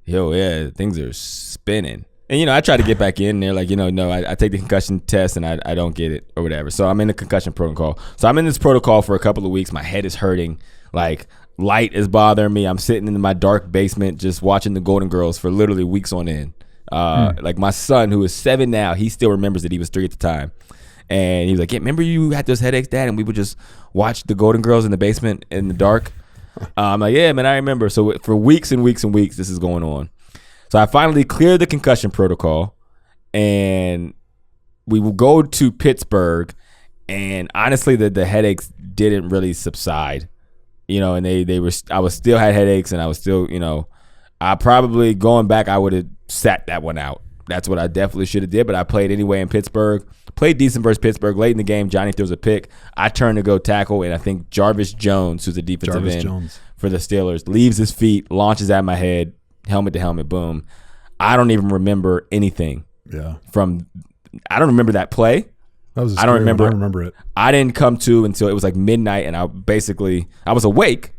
yo, yeah, things are spinning. And, I try to get back in there like, no, I take the concussion test and I don't get it or whatever. So I'm in the concussion protocol. So I'm in this protocol for a couple of weeks. My head is hurting. Like, light is bothering me. I'm sitting in my dark basement just watching the Golden Girls for literally weeks on end. Like, my son, who is 7 now, he still remembers that he was 3 at the time. And he was like, yeah, remember you had those headaches, Dad? And we would just watch the Golden Girls in the basement in the dark. I'm like, yeah, man, I remember. So for weeks and weeks and weeks, this is going on. So I finally cleared the concussion protocol, and we will go to Pittsburgh. And honestly, the headaches didn't really subside, and I was still had headaches, and I was still, I probably going back, I would have sat that one out. That's what I definitely should have did, but I played anyway in Pittsburgh. Played decent versus Pittsburgh. Late in the game, Johnny throws a pick. I turn to go tackle, and I think Jarvis Jones, who's a defensive end for the Steelers, leaves his feet, launches at my head, helmet to helmet, boom. I don't even remember anything. Yeah. I don't remember that play. That was I don't remember. I remember it. I didn't come to until it was like midnight, and I was awake,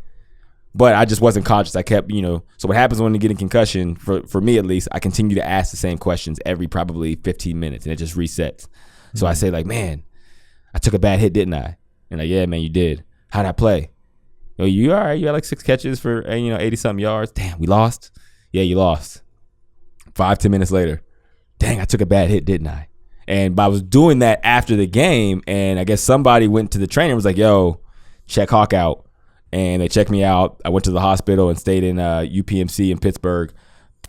but I just wasn't conscious. I kept, so what happens when you get a concussion, for me at least, I continue to ask the same questions every probably 15 minutes, and it just resets. So I say, like, man, I took a bad hit, didn't I? And like, yeah, man, you did. How'd I play? You all right? You had like 6 catches for 80-something yards. Damn, we lost? Yeah, you lost. 5-10 minutes later, dang, I took a bad hit, didn't I? And I was doing that after the game, and I guess somebody went to the trainer and was like, yo, check Hawk out. And they checked me out. I went to the hospital and stayed in UPMC in Pittsburgh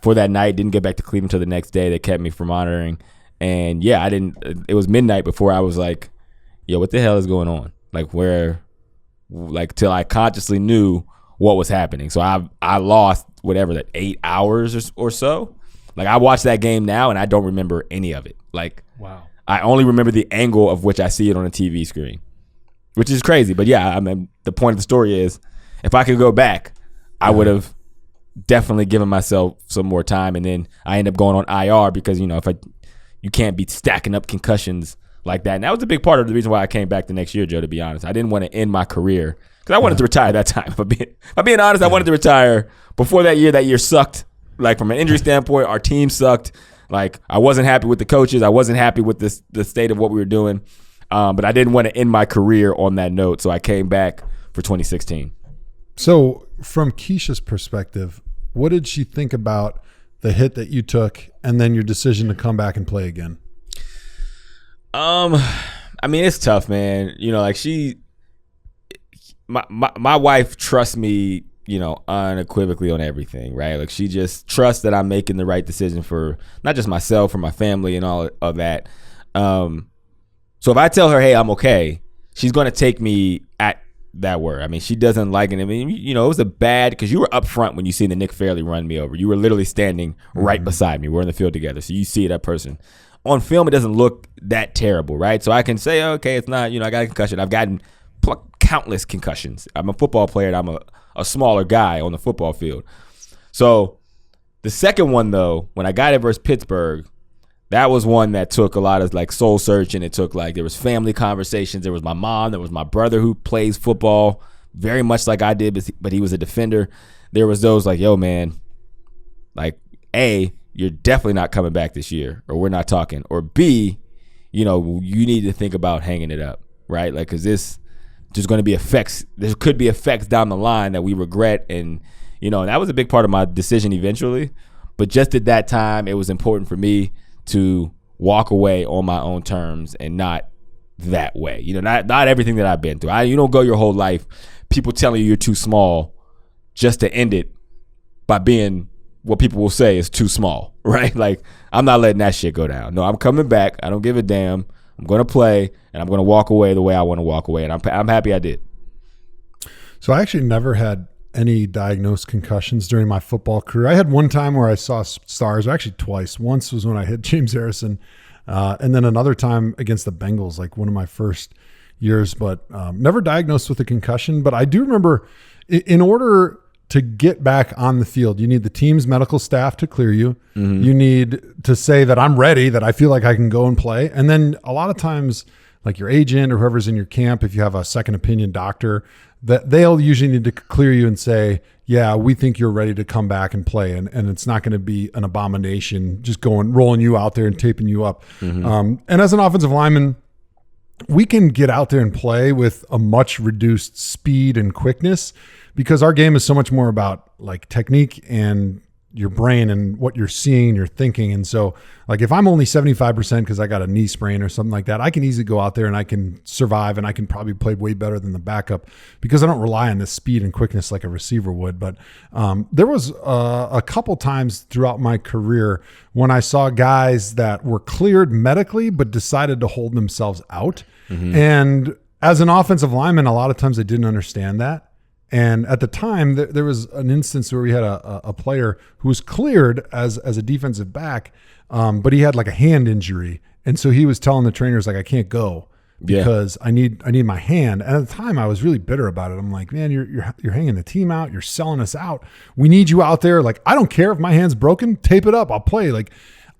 for that night. Didn't get back to Cleveland until the next day. They kept me for monitoring. And yeah, it was midnight before I was like, yo, what the hell is going on? Till I consciously knew what was happening. So I lost whatever, that 8 hours or so. Like, I watched that game now and I don't remember any of it. Like, wow. I only remember the angle of which I see it on a TV screen, which is crazy. But yeah, I mean, the point of the story is, if I could go back, I would have definitely given myself some more time. And then I end up going on IR because, you can't be stacking up concussions like that. And that was a big part of the reason why I came back the next year, Joe, to be honest. I didn't want to end my career because I wanted to retire that time. If I'm being honest, I wanted to retire before that year. That year sucked. Like, from an injury standpoint, our team sucked. Like, I wasn't happy with the coaches. I wasn't happy with the state of what we were doing. But I didn't want to end my career on that note. So I came back for 2016. So from Keisha's perspective, what did she think about the hit that you took and then your decision to come back and play again? I mean, it's tough, man. My wife trusts me, unequivocally on everything, right? Like, she just trusts that I'm making the right decision for not just myself, for my family and all of that. So if I tell her, hey, I'm okay, she's going to take me at that word. I mean, she doesn't like it. I mean, it was a bad, because you were up front when you seen the Nick Fairley run me over. You were literally standing right beside me. We're in the field together. So you see that person. On film, it doesn't look that terrible, right? So I can say, okay, it's not, I got a concussion. I've gotten countless concussions. I'm a football player, and I'm a smaller guy on the football field. So the second one, though, when I got it versus Pittsburgh, that was one that took a lot of like soul searching. It took there was family conversations. There was my mom. There was my brother who plays football very much like I did, but he was a defender. There was those like, yo, man, like, A, you're definitely not coming back this year, or we're not talking. Or B, you need to think about hanging it up, right? Like, because there's going to be effects. There could be effects down the line that we regret. And, and that was a big part of my decision eventually. But just at that time, it was important for me to walk away on my own terms and not that way. Not everything that I've been through. You don't go your whole life people telling you you're too small just to end it by being what people will say is too small, right? Like, I'm not letting that shit go down. No, I'm coming back. I don't give a damn. I'm going to play, and I'm going to walk away the way I want to walk away, and I'm happy I did. So I actually never had any diagnosed concussions during my football career. I had one time where I saw stars, actually twice. Once was when I hit James Harrison, and then another time against the Bengals, like one of my first years, but never diagnosed with a concussion. But I do remember, in order to get back on the field, you need the team's medical staff to clear you. Mm-hmm. You need to say that I'm ready, that I feel like I can go and play. And then a lot of times, like your agent or whoever's in your camp, if you have a second opinion doctor, that they'll usually need to clear you and say, yeah, we think you're ready to come back and play. And it's not going to be an abomination just rolling you out there and taping you up. Mm-hmm. And as an offensive lineman, we can get out there and play with a much reduced speed and quickness because our game is so much more about like technique and your brain and what you're seeing and you're thinking. And so like if I'm only 75% because I got a knee sprain or something like that, I can easily go out there and I can survive and I can probably play way better than the backup because I don't rely on the speed and quickness like a receiver would. But there was a couple times throughout my career when I saw guys that were cleared medically but decided to hold themselves out. And as an offensive lineman, a lot of times I didn't understand that. And at the time, there was an instance where we had a player who was cleared as a defensive back, but he had like a hand injury. And so he was telling the trainers, like, I can't go because I need my hand. And at the time, I was really bitter about it. I'm like, man, you're hanging the team out. You're selling us out. We need you out there. Like, I don't care if my hand's broken. Tape it up. I'll play. Like,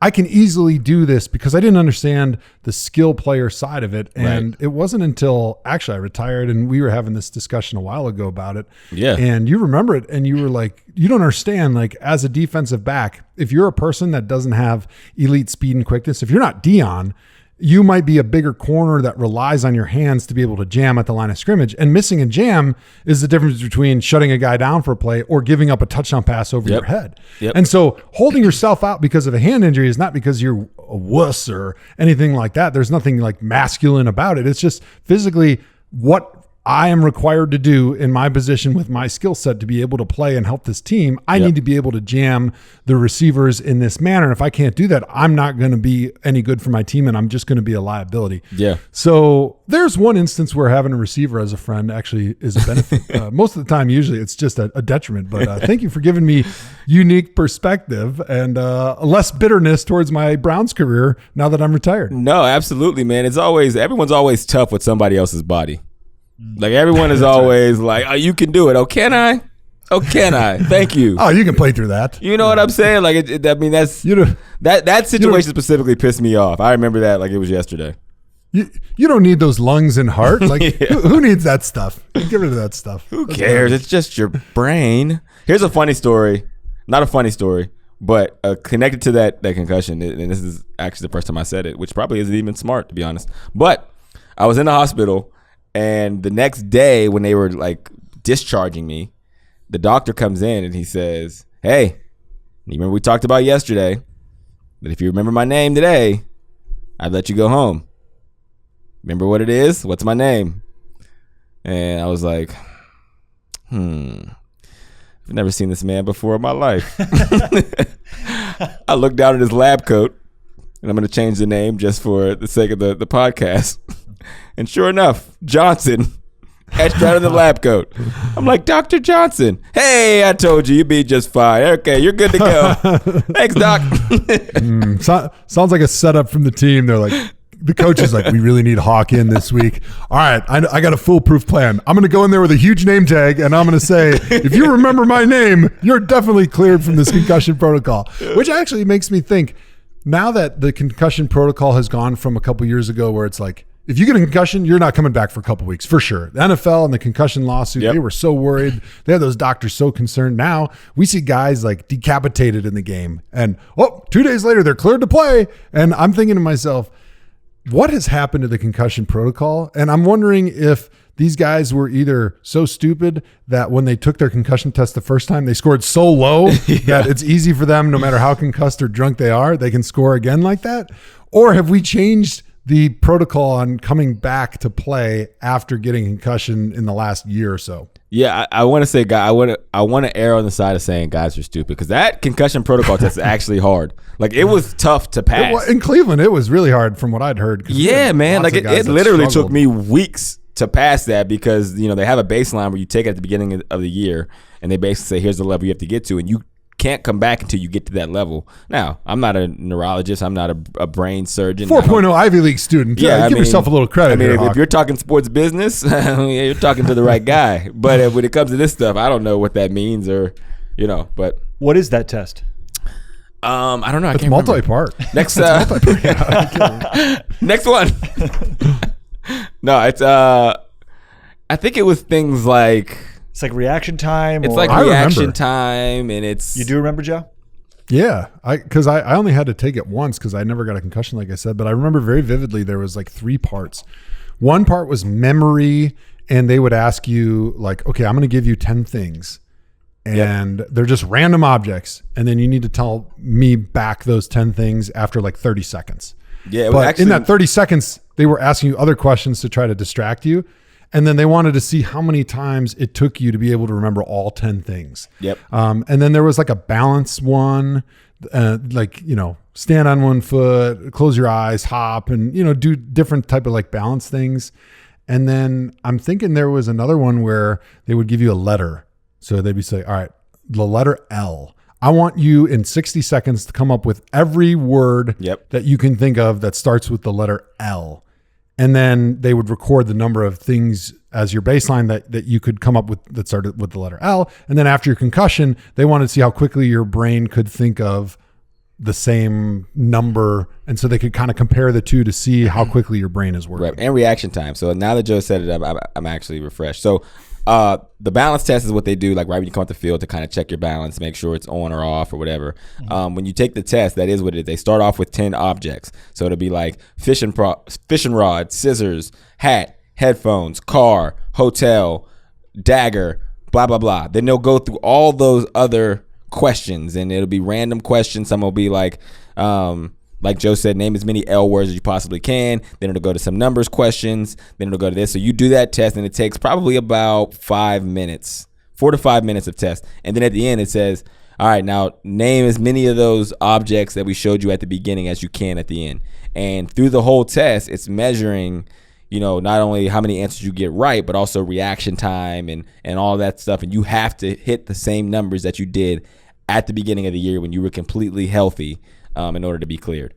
I can easily do this because I didn't understand the skill player side of it. And it wasn't until actually I retired and we were having this discussion a while ago about it. Yeah. And you remember it and you were like, you don't understand, like as a defensive back, if you're a person that doesn't have elite speed and quickness, if you're not Dion, you might be a bigger corner that relies on your hands to be able to jam at the line of scrimmage. And missing a jam is the difference between shutting a guy down for a play or giving up a touchdown pass over your head. And so holding yourself out because of a hand injury is not because you're a wuss or anything like that. There's nothing like masculine about it. It's just physically what I am required to do in my position with my skill set to be able to play and help this team. I need to be able to jam the receivers in this manner. And if I can't do that, I'm not going to be any good for my team and I'm just going to be a liability. Yeah. So there's one instance where having a receiver as a friend actually is a benefit. Most of the time, usually it's just a detriment. But thank you for giving me unique perspective and less bitterness towards my Browns career now that I'm retired. No, absolutely, man. Everyone's always tough with somebody else's body. Like everyone is always like, oh, you can do it. Oh, can I? Oh, can I? Thank you. Oh, you can play through that. You know what I'm saying? Like, that situation specifically pissed me off. I remember that like it was yesterday. You don't need those lungs and heart. Like who needs that stuff? Get rid of that stuff. Who cares? It's just your brain. Here's a funny story. Not a funny story, but connected to that concussion. And this is actually the first time I said it, which probably isn't even smart to be honest. But I was in the hospital. And the next day when they were like discharging me, the doctor comes in and he says, hey, you remember we talked about yesterday that if you remember my name today, I'd let you go home. Remember what it is? What's my name? And I was like, I've never seen this man before in my life. I looked down at his lab coat and I'm going to change the name just for the sake of the podcast. And sure enough, Johnson etched right in the lab coat. I'm like, Dr. Johnson, hey, I told you, you'd be just fine. Okay, you're good to go. Thanks, Doc. Sounds like a setup from the team. They're like, the coach is like, we really need Hawk in this week. All right, I got a foolproof plan. I'm going to go in there with a huge name tag, and I'm going to say, if you remember my name, you're definitely cleared from this concussion protocol, which actually makes me think, now that the concussion protocol has gone from a couple years ago where it's like, if you get a concussion, you're not coming back for a couple weeks for sure. The NFL and the concussion lawsuit, they were so worried. They had those doctors so concerned. Now we see guys like decapitated in the game and 2 days later they're cleared to play. And I'm thinking to myself, what has happened to the concussion protocol? And I'm wondering if these guys were either so stupid that when they took their concussion test the first time, they scored so low that it's easy for them, no matter how concussed or drunk they are, they can score again like that. Or have we changed the protocol on coming back to play after getting concussion in the last year or so? Yeah, I want to say, guy, I want to err on the side of saying guys are stupid because that concussion protocol test is actually hard. Like it was tough to pass. In Cleveland, it was really hard from what I'd heard. Yeah, man. Like it literally took me weeks to pass that because they have a baseline where you take it at the beginning of the year and they basically say here's the level you have to get to, and you can't come back until you get to that level. Now, I'm not a neurologist. I'm not a brain surgeon. 4.0 Ivy League student. Yeah, give yourself a little credit. I mean, if you're talking sports business, you're talking to the right guy. But when it comes to this stuff, I don't know what that means or, but. What is that test? I don't know. It's multi-part. Next, next one. No, it's, I think it was things like. It's like reaction time. It's like reaction time, and it's. You do remember, Joe? Yeah, because I only had to take it once because I never got a concussion, like I said. But I remember very vividly there was like 3 parts. One part was memory, and they would ask you like, okay, I'm going to give you 10 things. and they're just random objects. And then you need to tell me back those 10 things after like 30 seconds. Yeah. But actually, in that 30 seconds, they were asking you other questions to try to distract you. And then they wanted to see how many times it took you to be able to remember all 10 things. Yep. And then there was like a balance one, like, you know, stand on one foot, close your eyes, hop, and, you know, do different type of like balance things. And then I'm thinking there was another one where they would give you a letter. So they'd be saying, all right, the letter L. I want you in 60 seconds to come up with every word that you can think of that starts with the letter L. And then they would record the number of things as your baseline that you could come up with that started with the letter L. And then after your concussion, they wanted to see how quickly your brain could think of the same number. And so they could kind of compare the two to see how quickly your brain is working. Right. And reaction time. So now that Joe said it, I'm actually refreshed. So the balance test is what they do, like right when you come off the field to kind of check your balance, make sure it's on or off or whatever. When you take the test, that is what it is. They start off with 10 objects. So it'll be like fishing rod, scissors, hat, headphones, car, hotel, dagger, blah, blah, blah. Then they'll go through all those other questions, and it'll be random questions. Some will be like Joe said, name as many L words as you possibly can. Then it'll go to some numbers questions. Then it'll go to this. So you do that test, and it takes probably about 5 minutes, 4 to 5 minutes of test. And then at the end, it says, all right, now name as many of those objects that we showed you at the beginning as you can at the end. And through the whole test, it's measuring, you know, not only how many answers you get right, but also reaction time and all that stuff. And you have to hit the same numbers that you did at the beginning of the year when you were completely healthy. In order to be cleared.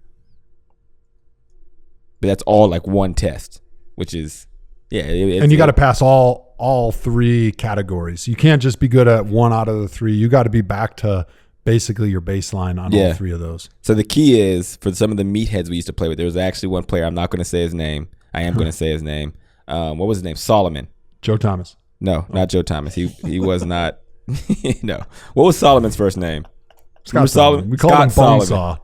But that's all like one test, which is, and you got to pass all 3 categories. You can't just be good at 1 out of the 3. You got to be back to basically your baseline on all 3 of those. So the key is, for some of the meatheads we used to play with, there was actually one player, I'm not going to say his name. I am going to say his name. What was his name? Solomon. Joe Thomas. No, not Joe Thomas. He was not. No. What was Solomon's first name? Scott Solomon. We called him Bonesaw.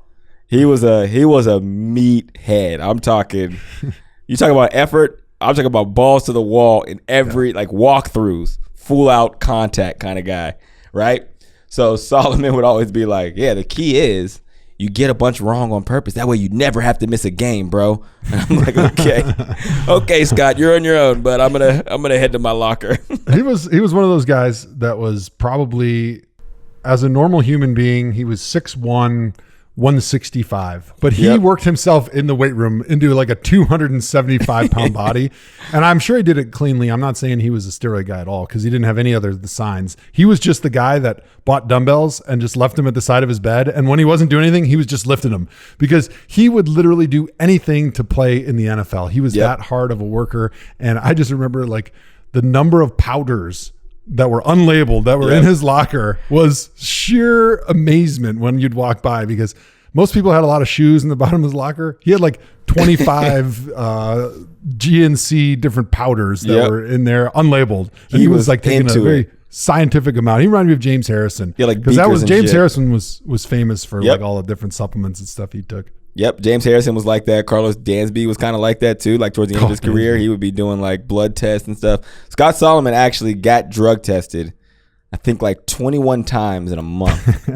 He was a meathead. I'm talking. You talking about effort? I'm talking about balls to the wall in every like walkthroughs, full out contact kind of guy, right? So Solomon would always be like, "Yeah, the key is you get a bunch wrong on purpose. That way you never have to miss a game, bro." And I'm like, okay, Scott, you're on your own, but I'm gonna head to my locker. He was one of those guys that was probably, as a normal human being, he was 6'1", 165, but he worked himself in the weight room into like a 275 pound body. And I'm sure he did it cleanly. I'm not saying he was a steroid guy at all, because he didn't have any other signs. He was just the guy that bought dumbbells and just left them at the side of his bed. And when he wasn't doing anything, he was just lifting them, because he would literally do anything to play in the NFL. He was that hard of a worker. And I just remember like the number of powders that were unlabeled that were in his locker was sheer amazement when you'd walk by, because most people had a lot of shoes in the bottom of his locker. He had like 25 GNC different powders that were in there unlabeled. And he was like taking a very scientific amount. He reminded me of James Harrison. Yeah, like because that was James Harrison was famous for like all the different supplements and stuff he took. Yep, James Harrison was like that. Carlos Dansby was kind of like that too. Like towards the end of his career, he would be doing like blood tests and stuff. Scott Solomon actually got drug tested, I think like 21 times in a month.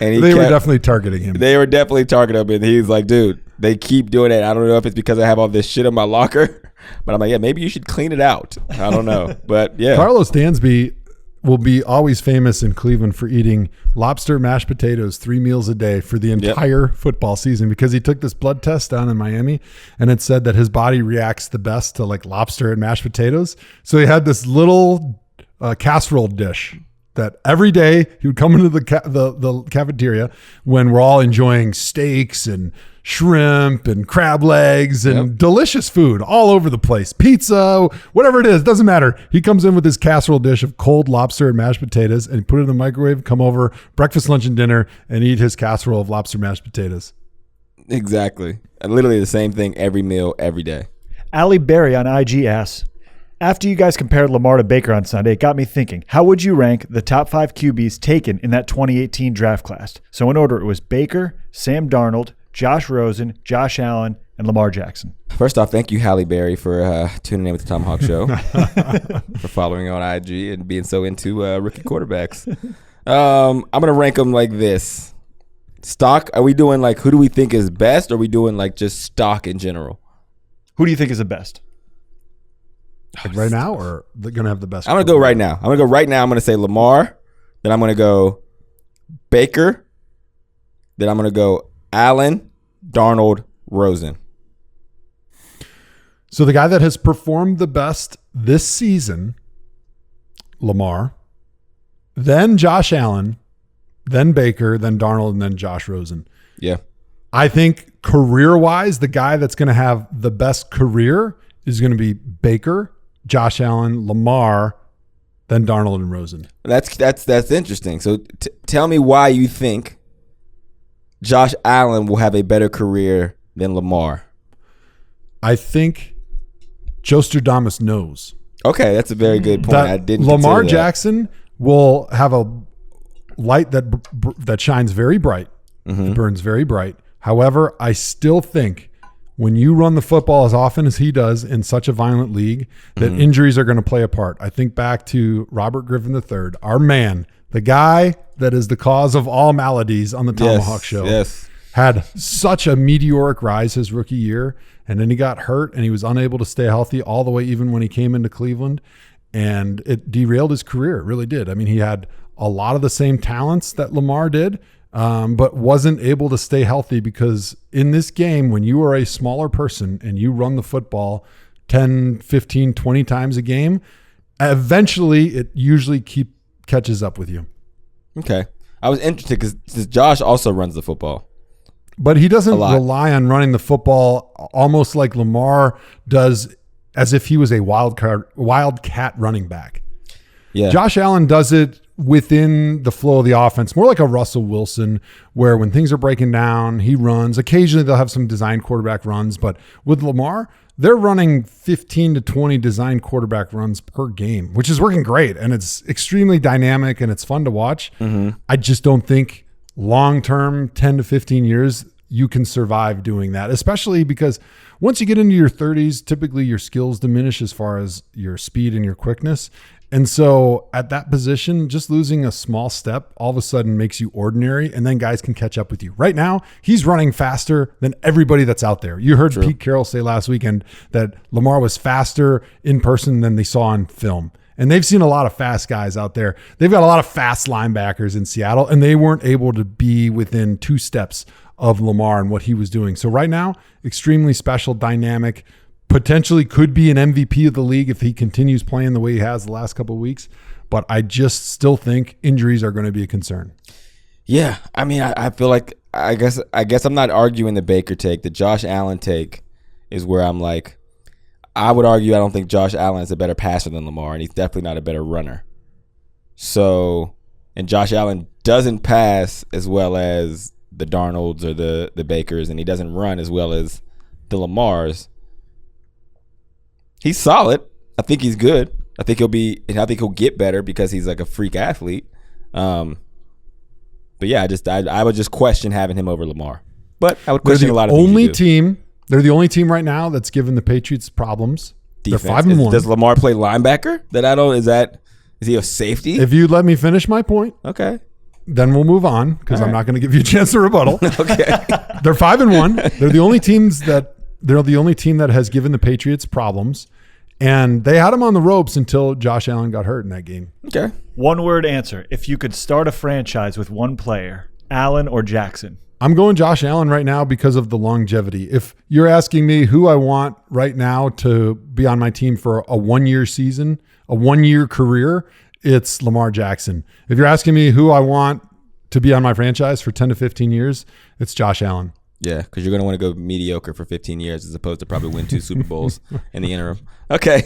And they were definitely targeting him. They were definitely targeting him. And he's like, dude, they keep doing it. I don't know if it's because I have all this shit in my locker, but I'm like, yeah, maybe you should clean it out. I don't know. But yeah. Carlos Dansby will be always famous in Cleveland for eating lobster mashed potatoes 3 meals a day for the entire football season, because he took this blood test down in Miami and it said that his body reacts the best to like lobster and mashed potatoes. So he had this little casserole dish that every day he would come into the cafeteria when we're all enjoying steaks and shrimp and crab legs and delicious food all over the place, pizza, whatever it is, doesn't matter. He comes in with his casserole dish of cold lobster and mashed potatoes and put it in the microwave, come over, breakfast, lunch, and dinner, and eat his casserole of lobster mashed potatoes. Exactly. And literally the same thing every meal, every day. Ali Berry on IG asks, after you guys compared Lamar to Baker on Sunday, it got me thinking, how would you rank the top 5 QBs taken in that 2018 draft class? So in order, it was Baker, Sam Darnold, Josh Rosen, Josh Allen, and Lamar Jackson. First off, thank you, Halle Berry, for tuning in with the ThomaHawk Show, for following on IG and being so into rookie quarterbacks. I'm going to rank them like this. Stock, are we doing like who do we think is best, or are we doing like just stock in general? Who do you think is the best? Like right now, or they're going to have the best? I'm going to go right now. I'm going to say Lamar. Then I'm going to go Baker. Then I'm going to go Allen, Darnold, Rosen. So the guy that has performed the best this season, Lamar, then Josh Allen, then Baker, then Darnold, and then Josh Rosen. Yeah. I think career-wise, the guy that's going to have the best career is going to be Baker, Josh Allen, Lamar, then Darnold and Rosen. That's interesting. So tell me why you think Josh Allen will have a better career than Lamar. I think Jostradamus knows. Okay, that's a very good point. I didn't Lamar consider that. Jackson will have a light that shines very bright. It burns very bright. However, I still think when you run the football as often as he does in such a violent league, that injuries are going to play a part. I think back to Robert Griffin III, our man, the guy that is the cause of all maladies on the ThomaHawk Show. Yes. Had such a meteoric rise his rookie year, and then he got hurt and he was unable to stay healthy all the way even when he came into Cleveland, and it derailed his career. It really did. I mean, he had a lot of the same talents that Lamar did, but wasn't able to stay healthy because in this game, when you are a smaller person and you run the football 10, 15, 20 times a game, eventually it usually catches up with you. Okay. I was interested because Josh also runs the football. But he doesn't rely on running the football almost like Lamar does, as if he was a wildcat running back. Yeah. Josh Allen does it within the flow of the offense, more like a Russell Wilson, where when things are breaking down, he runs. Occasionally they'll have some design quarterback runs, but with Lamar, they're running 15 to 20 design quarterback runs per game, which is working great. And it's extremely dynamic and it's fun to watch. I just don't think long-term, 10 to 15 years, you can survive doing that, especially because once you get into your 30s, typically your skills diminish as far as your speed and your quickness. And so at that position, just losing a small step all of a sudden makes you ordinary, and then guys can catch up with you. Right now, he's running faster than everybody that's out there. You heard Pete Carroll say last weekend that Lamar was faster in person than they saw on film. And they've seen a lot of fast guys out there. They've got a lot of fast linebackers in Seattle, and they weren't able to be within 2 steps of Lamar and what he was doing. So right now, extremely special, dynamic, potentially could be an MVP of the league if he continues playing the way he has the last couple of weeks. But I just still think injuries are going to be a concern. Yeah. I mean, I feel like, I guess I'm not arguing the Baker take. The Josh Allen take is where I'm like, I would argue I don't think Josh Allen is a better passer than Lamar, and he's definitely not a better runner. So, and Josh Allen doesn't pass as well as the Darnolds or the Bakers, and he doesn't run as well as the Lamars. He's solid. I think he's good. I think he'll get better because he's like a freak athlete. But yeah, I would just question having him over Lamar. But I would question a lot of things. They're the only team right now that's given the Patriots problems. Defense. They're 5-1. Does Lamar play linebacker? Is he a safety? If you let me finish my point, okay, then we'll move on because I'm not going to give you a chance to rebuttal. Okay. They're 5-1. They're the only team that has given the Patriots problems, and they had him on the ropes until Josh Allen got hurt in that game. Okay. One word answer. If you could start a franchise with one player, Allen or Jackson? I'm going Josh Allen right now because of the longevity. If you're asking me who I want right now to be on my team for a 1-year season, a 1-year career, it's Lamar Jackson. If you're asking me who I want to be on my franchise for 10 to 15 years, it's Josh Allen. Yeah, because you're going to want to go mediocre for 15 years as opposed to probably win 2 Super Bowls in the interim. Okay.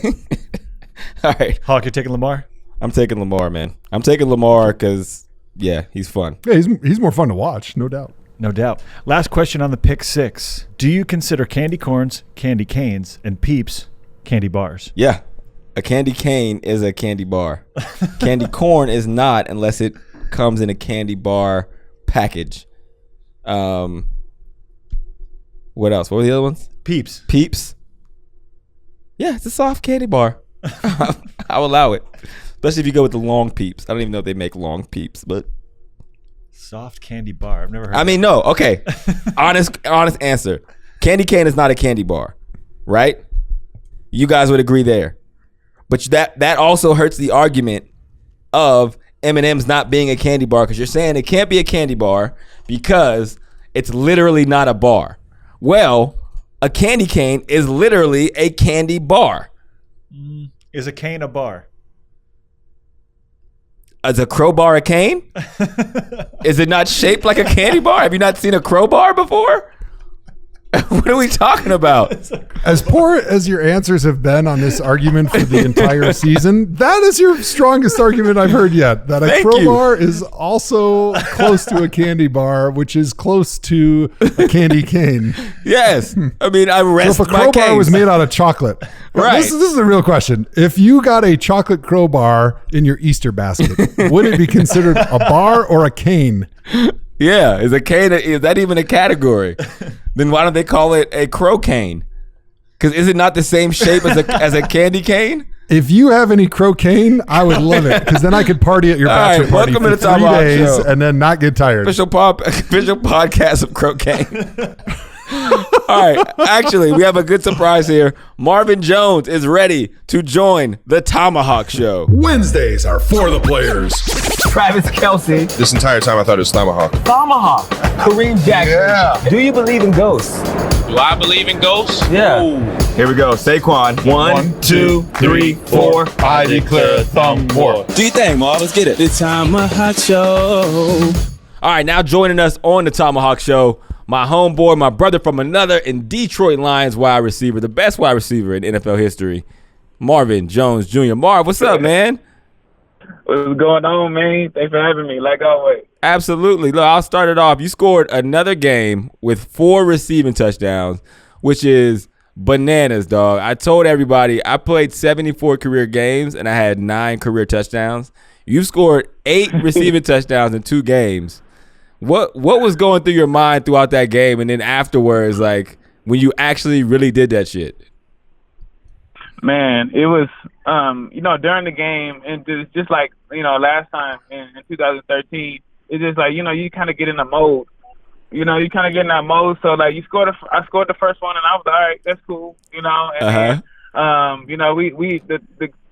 All right. Hawk, you're taking Lamar? I'm taking Lamar, man. I'm taking Lamar because, yeah, he's fun. Yeah, he's more fun to watch, no doubt. No doubt. Last question on the pick 6. Do you consider candy corns, candy canes, and Peeps candy bars? Yeah. A candy cane is a candy bar. Candy corn is not unless it comes in a candy bar package. What else? What were the other ones? Peeps. Peeps. Yeah, it's a soft candy bar. I'll allow it. Especially if you go with the long Peeps. I don't even know if they make long Peeps, but Soft candy bar. I've never heard. I mean, no. Okay. honest answer. Candy cane is not a candy bar, right? You guys would agree there. But that also hurts the argument of M&M's not being a candy bar, because you're saying it can't be a candy bar because it's literally not a bar. Well, a candy cane is literally a candy bar. Is a cane a bar? Is a crowbar a cane? Is it not shaped like a candy bar? Have you not seen a crowbar before? What are we talking about? As poor as your answers have been on this argument for the entire season, that is your strongest argument I've heard yet. That a Thank crowbar is also close to a candy bar, which is close to a candy cane. Yes. I mean, I rest So if a my crowbar case. was made out of chocolate, Right. This is the real question. If you got a chocolate crowbar in your Easter basket, would it be considered a bar or a cane? Yeah, is that even a category? Then why don't they call it a crow cane? Because is it not the same shape as a candy cane? If you have any croquane, I would love it, because then I could party at your All bachelor right, party welcome for to the 3 ThomaHawk days Show. and then not get tired. Official podcast of croquet. All right, actually, we have a good surprise here. Marvin Jones is ready to join the ThomaHawk Show. Wednesdays are for the players. Travis Kelsey, This entire time I thought it was ThomaHawk. ThomaHawk, Kareem Jackson. Do you believe in ghosts? Do I believe in ghosts? Yeah. Here we go. Saquon. 1, 2, 3, 4. I declare thumb war. Do you think, Marv? Let's get it. The ThomaHawk Show. All right, now joining us on the ThomaHawk Show, my homeboy, my brother from another, and Detroit Lions wide receiver, the best wide receiver in NFL history, Marvin Jones Jr. Marv, what's up, man? What's going on, man? Thanks for having me, like always. Absolutely. Look, I'll start it off. You scored another game with 4 receiving touchdowns, which is bananas, dog. I told everybody I played 74 career games and I had 9 career touchdowns. You scored 8 receiving touchdowns in 2 games. What was going through your mind throughout that game, and then afterwards, like when you actually really did that shit? Man, it was, during the game, and just like, last time in 2013, it's just like, you kind of get in the mode. You kind of get in that mode. So, like, I scored the first one, and I was like, all right, that's cool, And then,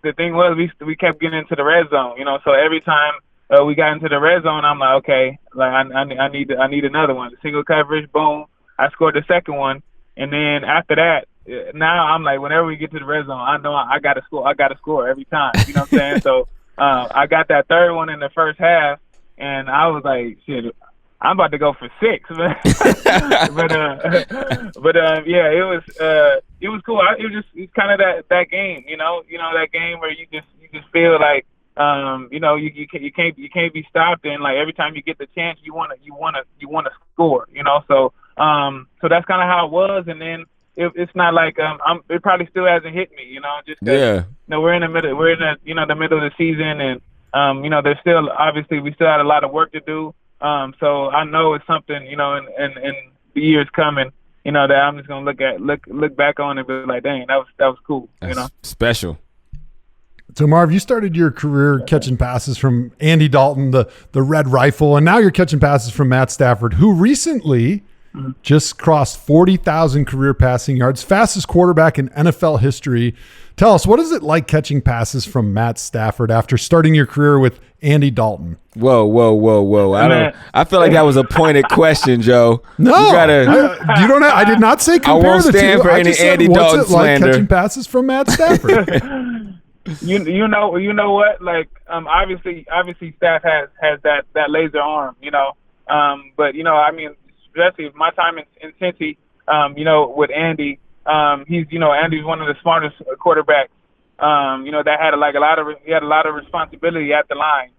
the thing was, we kept getting into the red zone, So every time we got into the red zone, I'm like, okay, like I need another one. Single coverage, boom. I scored the second one, and then after that, now I'm like, whenever we get to the red zone, I know I got to score. I got to score every time. You know what I'm saying? So I got that third one in the first half, and I was like, shit, I'm about to go for 6, man. Yeah, it was cool. It's kind of that game, that game where you just feel like, you can't be stopped, and like every time you get the chance, you want to score, So that's kind of how it was, and then it's not like it probably still hasn't hit me, just 'cause, we're in the middle, the middle of the season, and there's still obviously we still had a lot of work to do. So I know it's something, in the years coming, that I'm just gonna look back on and be like, dang, that was cool, That's special. So, Marv, you started your career catching passes from Andy Dalton, the Red Rifle, and now you're catching passes from Matt Stafford, who recently just crossed 40,000 career passing yards, fastest quarterback in NFL history. Tell us, what is it like catching passes from Matt Stafford after starting your career with Andy Dalton? Whoa. I feel like that was a pointed question, Joe. No, you don't I did not say compare I won't the stand two. for I any just said, Andy Dalton what's it like slander. catching passes from Matt Stafford? You know what? Like, obviously, Staff has that laser arm, but I mean, especially my time in Cincy, with Andy, Andy's one of the smartest quarterbacks, that had a lot of responsibility at the line,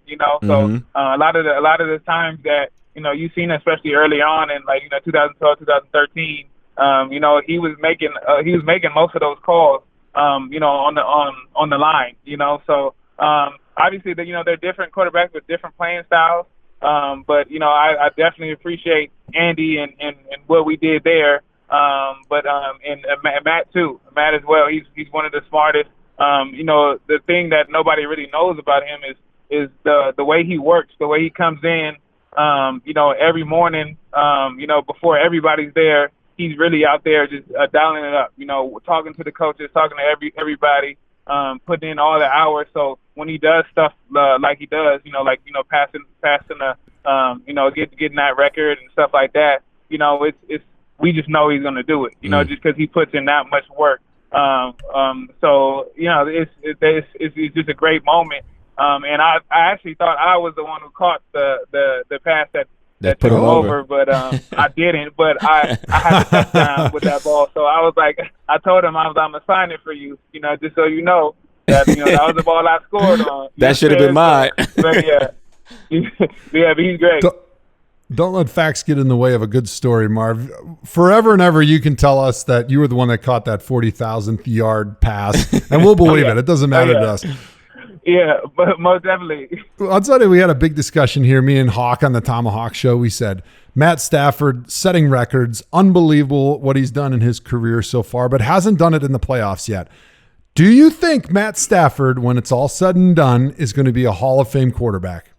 So a lot of the times that you've seen, especially early on in 2012, 2013, he was making most of those calls. On the line, So obviously, they're different quarterbacks with different playing styles. But I definitely appreciate Andy and what we did there. And Matt too. Matt as well. He's one of the smartest. The thing that nobody really knows about him is the way he works, the way he comes in. Every morning, before everybody's there, he's really out there just dialing it up. Talking to the coaches, talking to everybody, putting in all the hours. So when he does stuff like he does, passing getting that record and stuff like that, it's we just know he's going to do it, just because he puts in that much work. It's just a great moment. And I actually thought I was the one who caught the pass that took him over, but I didn't. But I had a touchdown with that ball, so I was like, I told him I'm gonna sign it for you, just so you know that that was the ball I scored on. That should have been mine. But but he's great. Don't let facts get in the way of a good story, Marv. Forever and ever, you can tell us that you were the one that caught that 40,000th yard pass, and we'll believe it. It doesn't matter to us. Yeah, but most definitely. On Sunday, we had a big discussion here, me and Hawk on the ThomaHawk Show. We said, Matt Stafford setting records, unbelievable what he's done in his career so far, but hasn't done it in the playoffs yet. Do you think Matt Stafford, when it's all said and done, is going to be a Hall of Fame quarterback?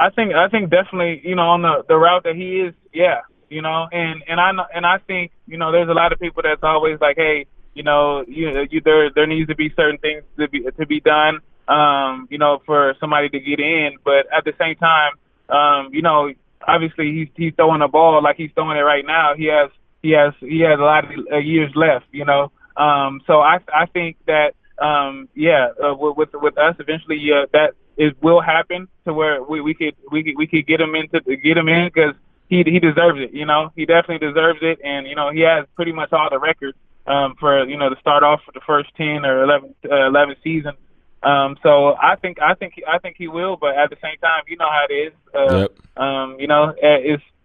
I think definitely, on the route that he is, yeah, and I think, there's a lot of people that's always like, hey, there needs to be certain things to be done, for somebody to get in. But at the same time, obviously he's throwing a ball like he's throwing it right now. He has a lot of years left, So I think that, with us eventually, that it will happen to where we could get him in because he deserves it. He definitely deserves it, and he has pretty much all the records. For to start off for the first 10 or 11 seasons. So I think he will, but at the same time, how it is.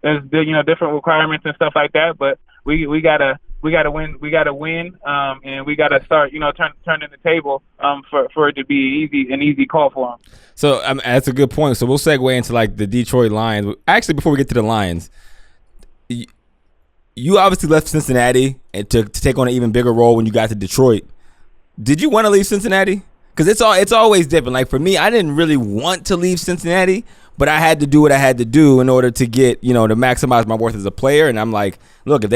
It's different requirements and stuff like that. But we gotta win. We gotta win. And we gotta start turning the table for it to be an easy call for him. So that's a good point. So we'll segue into like the Detroit Lions. Actually, before we get to the Lions. You obviously left Cincinnati and to take on an even bigger role when you got to Detroit. Did you want to leave Cincinnati? Because it's always different. Like for me, I didn't really want to leave Cincinnati, but I had to do what I had to do in order to get, to maximize my worth as a player. And I'm like, look, if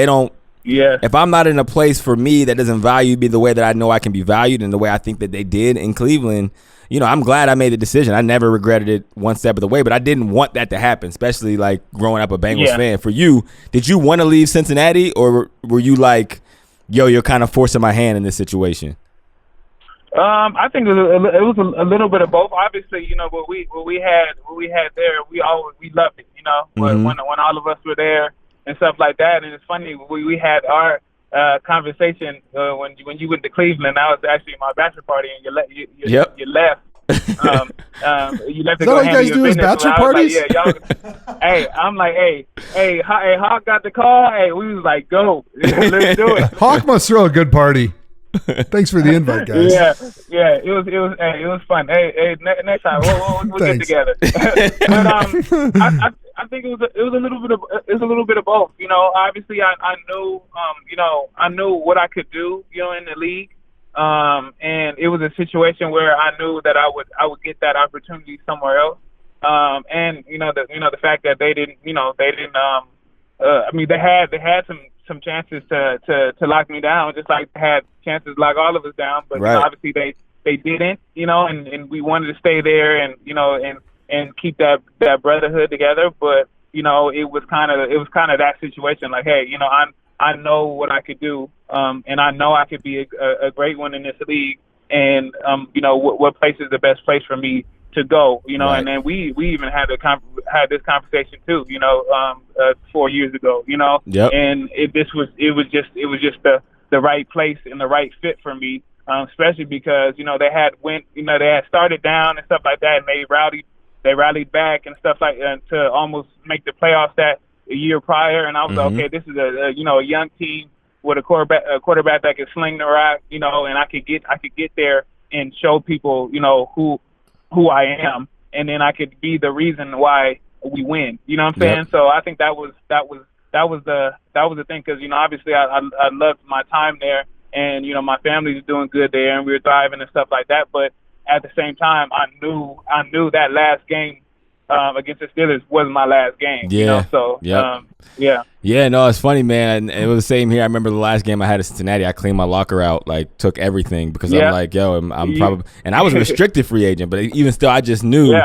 I'm not in a place for me that doesn't value me the way that I know I can be valued and the way I think that they did in Cleveland, I'm glad I made the decision. I never regretted it one step of the way, but I didn't want that to happen, especially like growing up a Bengals fan. For you, did you want to leave Cincinnati, or were you like, yo, you're kind of forcing my hand in this situation? I think it was a little bit of both. Obviously, what we had there, we loved it. When all of us were there and stuff like that. And it's funny, we had our conversation when you went to Cleveland. I was actually at my bachelor party, and you left. You left to go handle your business. Bachelor parties? Like, y'all. Hey, I'm like, hey, Hawk got the call. Hey, we was like, go, let's do it. Hawk must throw a good party. Thanks for the invite, guys. Yeah, it was fun. Hey, next time we'll get together. But I think it was a little bit of both. Obviously I knew I knew what I could do, in the league. And it was a situation where I knew that I would get that opportunity somewhere else. And the fact that they didn't. They had some chances to lock me down, just like they had chances to lock all of us down. But obviously they didn't. And we wanted to stay there and keep that brotherhood together. But it was kind of that situation. Like, hey, I know what I could do, and I know I could be a great one in this league. And what place is the best place for me to go? And then we even had this conversation too. 4 years ago. Yep. And it was just the right place and the right fit for me. Especially because they had started down and stuff like that, and they rallied back and stuff like that to almost make the playoffs that a year prior. And I was like, okay, this is a young team with a quarterback that can sling the rock, and I could get there and show people, who I am, and then I could be the reason why we win. You know what I'm saying? Yep. So I think that was was the thing, because obviously I loved my time there, and my family was doing good there, and we were thriving and stuff like that. But at the same time, I knew that last game against the Steelers wasn't my last game. Yeah. Yeah. Yeah, no, it's funny, man. And it was the same here. I remember the last game I had at Cincinnati, I cleaned my locker out, like took everything, because I'm like, yo, I'm probably, and I was a restricted free agent, but even still, I just knew,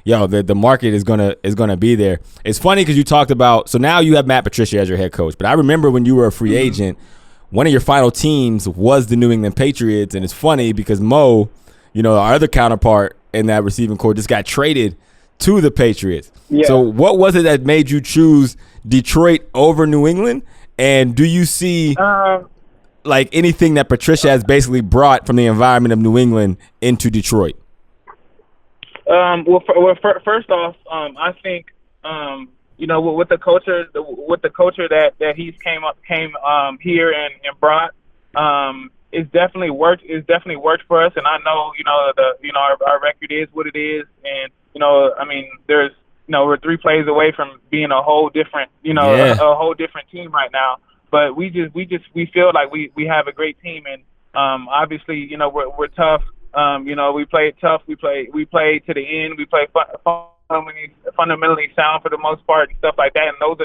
yo, the market is gonna be there. It's funny because you talked about, so now you have Matt Patricia as your head coach, but I remember when you were a free agent, one of your final teams was the New England Patriots, and it's funny because Mo, our other counterpart in that receiving corps, just got traded to the Patriots. Yeah. So what was it that made you choose Detroit over New England? And do you see like anything that Patricia has basically brought from the environment of New England into Detroit? First off, I think with the culture that he's came here and brought, it's definitely worked. It's definitely worked for us, and I know our record is what it is, and there's we're 3 plays away from being a whole different a whole different team right now. But we feel like we have a great team, and obviously we're tough. We play tough. We play to the end. We play fundamentally sound for the most part and stuff like that. And those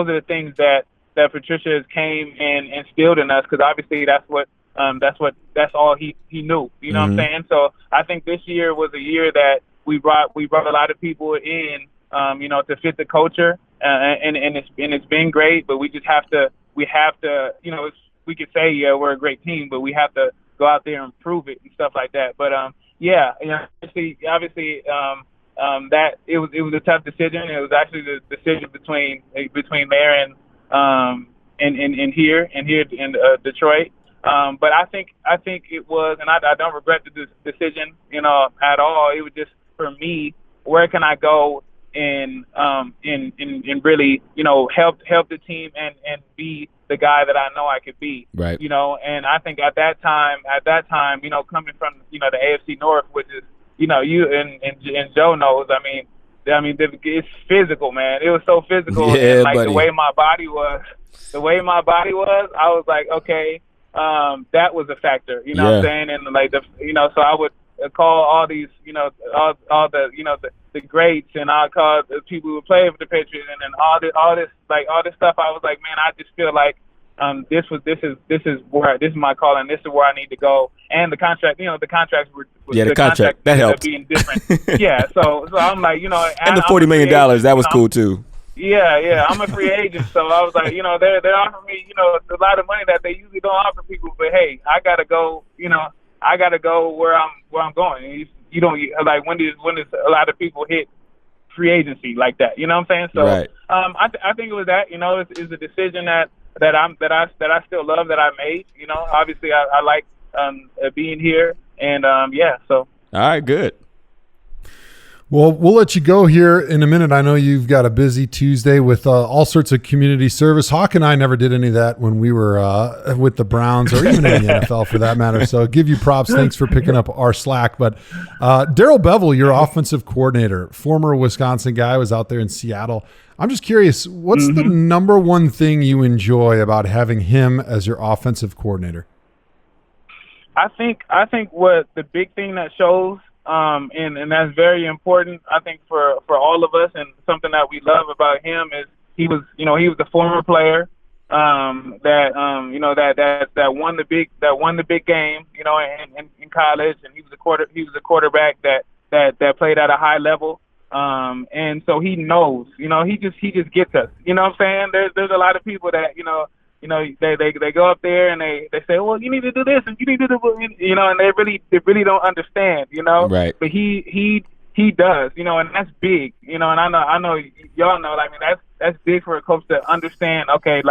are the things that Patricia has came and instilled in us, because obviously that's all he knew. You know what I'm saying? So I think this year was a year that we brought a lot of people in, to fit the culture, and it's been great. But we have to, we could say we're a great team, but we have to go out there and prove it and stuff like that. But obviously, that it was a tough decision. It was actually the decision between there and here in Detroit. But I think it was, and I don't regret the decision, at all. It was just, for me, where can I go and really, help the team and be the guy that I know I could be. Right. And I think at that time, coming from, the AFC North, which is, you and Joe knows, it's physical, man. It was so physical. Yeah, and buddy. The way my body was, I was like, okay, that was a factor, what I'm saying? And so I would call all these, all the greats, and I call the people who play for the Patriots, and then all this stuff. I was like, man, I just feel like this is my calling. This is where I need to go. And the contract, the contracts were the contract that helped being different. So I'm like, and the $40 million, that was cool too. Yeah, I'm a free agent, so I was like, they're offering me, a lot of money that they usually don't offer people. But hey, I gotta go, where I'm going. You don't like, when does a lot of people hit free agency like that? You know what I'm saying? So right. I think it was that. It's a decision that I still love, that I made. Obviously I like being here, and so. All right, good. Well, we'll let you go here in a minute. I know you've got a busy Tuesday with all sorts of community service. Hawk and I never did any of that when we were with the Browns, or even in the NFL for that matter. So give you props. Thanks for picking up our slack. But Darrell Bevel, your offensive coordinator, former Wisconsin guy, was out there in Seattle. I'm just curious, what's the number one thing you enjoy about having him as your offensive coordinator? I think what the big thing that shows, and that's very important, I think, for all of us, and something that we love about him, is he was a former player that won the big game, in college, and he was a quarterback that played at a high level, and so he knows, he just gets us. You know what I'm saying? There's a lot of people that they go up there and they say, well, you need to do this and you need to do, and they really don't understand, Right. But he does, and that's big, and I know y'all know, that's big for a coach to understand, okay,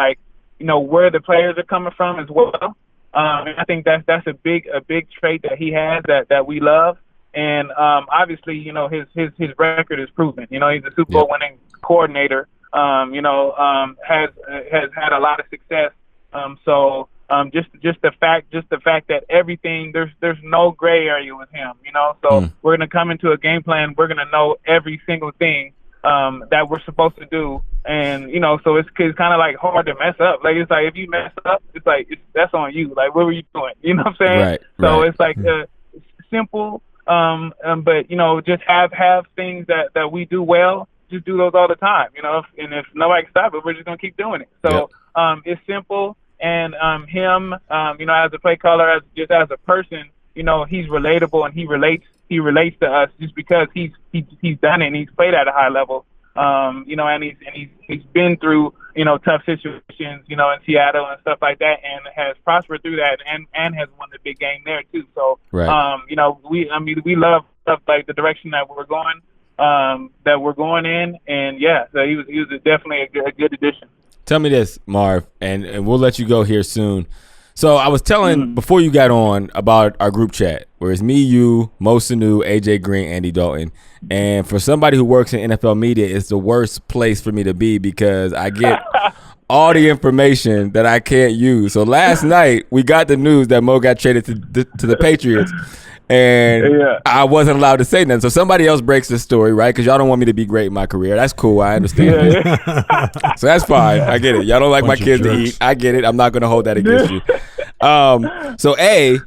where the players are coming from as well. And I think that's a big trait that he has that we love. And obviously, his record is proven. He's a Super Bowl winning coordinator. Has had a lot of success. So just the fact that everything, there's no gray area with him. So we're gonna come into a game plan. We're gonna know every single thing that we're supposed to do. And, you know, so it's kind of like hard to mess up. Like, it's like if you mess up, it's like that's on you. Like, what were you doing? You know what I'm saying? Right. So it's like simple, but, you know, just have things that we do well. Just do those all the time, you know. And if nobody can stop it, we're just gonna keep doing it. So it's simple. And him, you know, as a play caller, as a person, you know, he's relatable and he relates to us just because he's done it and he's played at a high level. You know, and he's been through, you know, tough situations, you know, in Seattle and stuff like that, and has prospered through that and has won the big game there too. So you know, we love stuff like the direction that we're going in, and so he was definitely a good addition. Tell me this, Marv, and we'll let you go here soon. So I was telling before you got on about our group chat, where it's me, you, Mo Sanu, AJ Green, Andy Dalton. And for somebody who works in NFL media, it's the worst place for me to be because I get all the information that I can't use. So last night we got the news that Mo got traded to the Patriots. And I wasn't allowed to say nothing. So somebody else breaks the story, right? Because y'all don't want me to be great in my career. That's cool. I understand. So that's fine. I get it. Y'all don't like my kids to eat. I get it. I'm not going to hold that against you. So, A,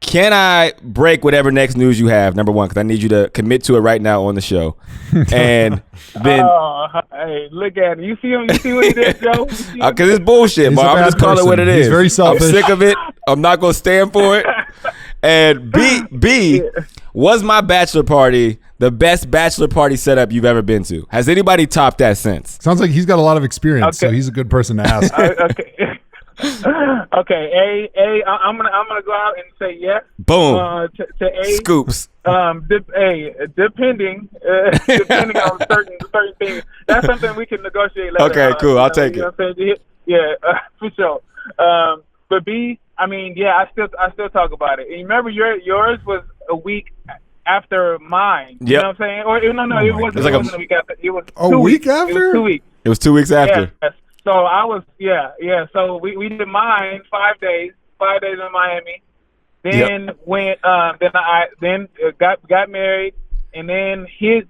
can I break whatever next news you have, number one, because I need you to commit to it right now on the show. And then... hey, look at it. You see him? You see what he did, Joe? Because it's bullshit, Marv. I'm just calling it what it is. He's very selfish. I'm sick of it. I'm not going to stand for it. And B, was my bachelor party the best bachelor party setup you've ever been to? Has anybody topped that since? Sounds like he's got a lot of experience, so he's a good person to ask. Okay. I'm gonna go out and say yes. Boom. To A. Scoops. Depending on certain things. That's something we can negotiate later. Okay, cool. I'll take it. Yeah, for sure. But B, I mean, I still talk about it. And remember, yours was a week after mine. You know what I'm saying? Or no, it wasn't a week after. It was a week after. It was 2 weeks. It was 2 weeks after. Yeah. So I was So we did mine 5 days in Miami. Then went then got married, and then his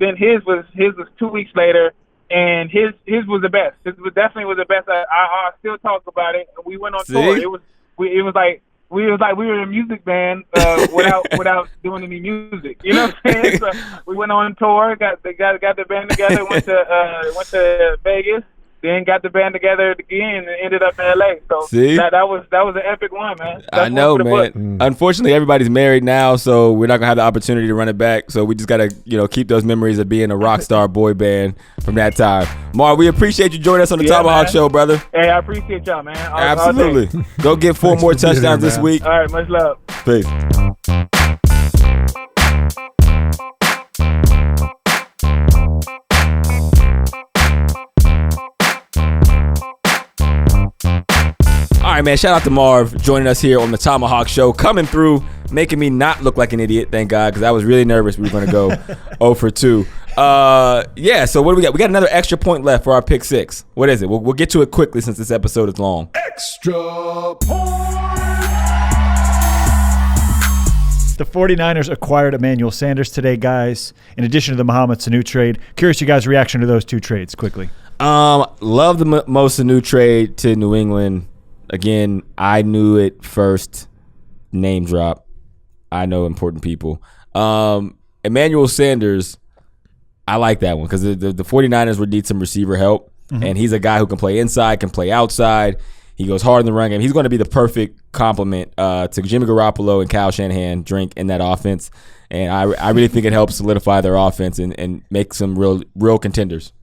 was 2 weeks later, and his was the best. His definitely was the best. I still talk about it. We went on tour. It was like we were a music band without doing any music. You know what I'm saying? So we went on tour, got the band together, went to Vegas. Then got the band together again and ended up in LA. So that was an epic one, man. I know, man. Unfortunately, everybody's married now, so we're not gonna have the opportunity to run it back. So we just gotta, keep those memories of being a rock star boy band from that time. Marv, we appreciate you joining us on the ThomaHawk Show, brother. Hey, I appreciate y'all, man. Absolutely. Go get 4 more touchdowns this week. All right, much love. Peace. All right, man, shout out to Marv joining us here on the ThomaHawk Show, coming through, making me not look like an idiot, thank God, because I was really nervous we were going to go 0 for 2. So what do we got? We got another extra point left for our pick 6. What is it? We'll get to it quickly since this episode is long. Extra point. The 49ers acquired Emmanuel Sanders today, guys, in addition to the Mohamed Sanu trade. Curious you guys' reaction to those two trades quickly. Love the Mo Sanu trade to New England. Again, I knew it first. Name drop. I know important people. Emmanuel Sanders, I like that one because the 49ers would need some receiver help. Mm-hmm. And he's a guy who can play inside, can play outside. He goes hard in the run game. He's going to be the perfect complement to Jimmy Garoppolo and Kyle Shanahan drink in that offense. And I really think it helps solidify their offense and make some real contenders.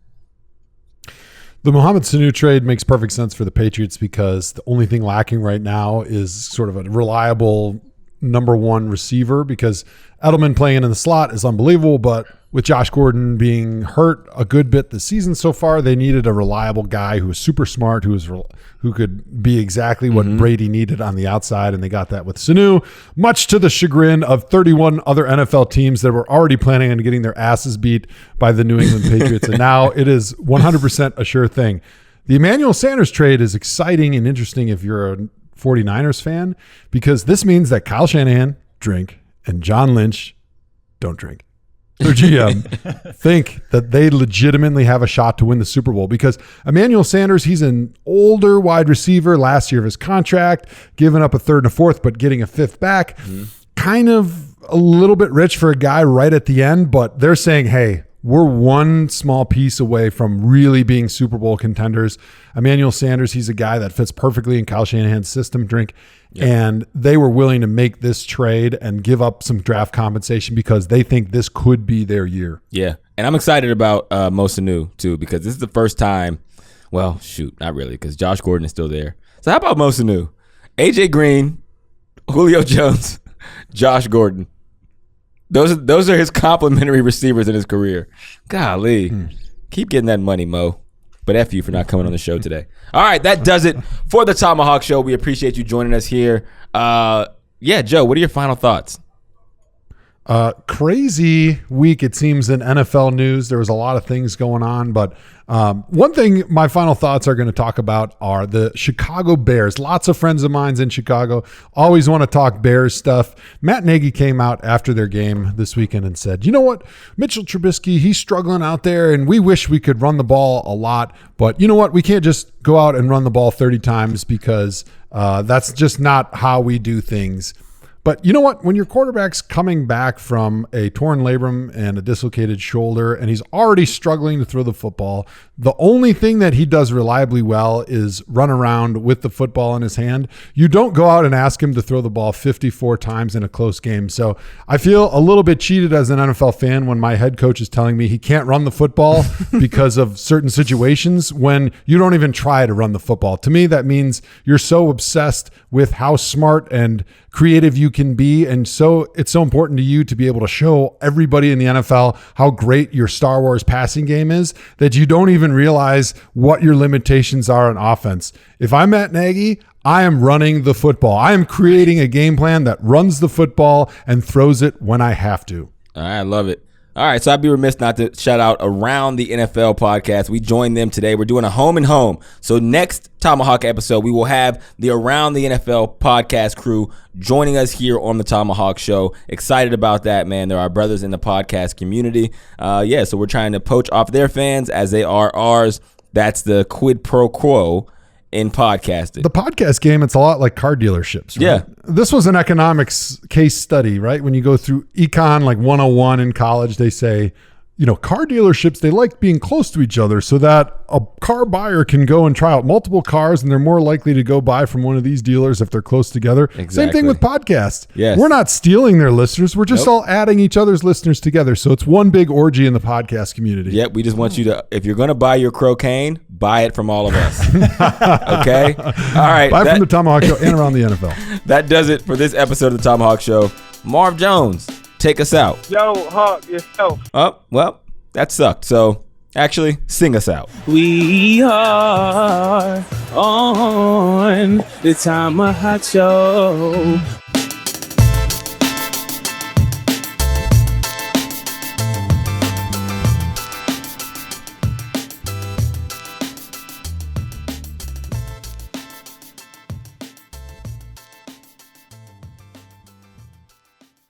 The Mohamed Sanu trade makes perfect sense for the Patriots because the only thing lacking right now is sort of a reliable number one receiver because Edelman playing in the slot is unbelievable, but with Josh Gordon being hurt a good bit this season so far, they needed a reliable guy who was super smart, who could be exactly what Brady needed on the outside, and they got that with Sanu, much to the chagrin of 31 other NFL teams that were already planning on getting their asses beat by the New England Patriots, and now it is 100% a sure thing. The Emmanuel Sanders trade is exciting and interesting if you're a 49ers fan because this means that Kyle Shanahan, drink, and John Lynch, don't drink. their GM, think that they legitimately have a shot to win the Super Bowl because Emmanuel Sanders, he's an older wide receiver, last year of his contract, giving up a third and a fourth, but getting a fifth back. Kind of a little bit rich for a guy right at the end, but they're saying, hey, we're one small piece away from really being Super Bowl contenders. Emmanuel Sanders, he's a guy that fits perfectly in Kyle Shanahan's system, and they were willing to make this trade and give up some draft compensation because they think this could be their year. Yeah, and I'm excited about Sanu too because this is the first time. Well, shoot, not really because Josh Gordon is still there. So how about Sanu? AJ Green, Julio Jones, Josh Gordon. Those are his complimentary receivers in his career. Golly. Keep getting that money, Mo. But F you for not coming on the show today. All right, that does it for the ThomaHawk Show. We appreciate you joining us here. Joe, what are your final thoughts? Crazy week, it seems, in NFL news. There was a lot of things going on, but one thing my final thoughts are going to talk about are the Chicago Bears. Lots of friends of mine's in Chicago always want to talk Bears stuff. Matt Nagy came out after their game this weekend and said, you know what, Mitchell Trubisky, he's struggling out there, and we wish we could run the ball a lot, but you know what, we can't just go out and run the ball 30 times because that's just not how we do things. But you know what? When your quarterback's coming back from a torn labrum and a dislocated shoulder, and he's already struggling to throw the football, the only thing that he does reliably well is run around with the football in his hand. You don't go out and ask him to throw the ball 54 times in a close game. So I feel a little bit cheated as an NFL fan when my head coach is telling me he can't run the football because of certain situations when you don't even try to run the football. To me, that means you're so obsessed with how smart and creative you can be, and so it's so important to you to be able to show everybody in the NFL how great your Star Wars passing game is that you don't even realize what your limitations are on offense. If I'm Matt Nagy, I am running the football. I am creating a game plan that runs the football and throws it when I have to. All right, I love it. All right, so I'd be remiss not to shout out Around the NFL podcast. We joined them today. We're doing a home and home. So next ThomaHawk episode, we will have the Around the NFL podcast crew joining us here on the ThomaHawk Show. Excited about that, man. They're our brothers in the podcast community. So we're trying to poach off their fans as they are ours. That's the quid pro quo in podcasting. The podcast game, it's a lot like car dealerships, right? Yeah. This was an economics case study, right? When you go through econ, like 101 in college, they say, you know, car dealerships, they like being close to each other so that a car buyer can go and try out multiple cars and they're more likely to go buy from one of these dealers if they're close together. Exactly. Same thing with podcasts. Yes. We're not stealing their listeners. We're just all adding each other's listeners together. So it's one big orgy in the podcast community. Yep. We just want you to, if you're going to buy your cocaine, buy it from all of us. Okay? All right. Buy from the ThomaHawk Show and Around the NFL. That does it for this episode of the ThomaHawk Show. Marv Jones, take us out. Yo, Hawk, yourself. Oh, well, that sucked. So, actually, sing us out. We are on the ThomaHawk Show.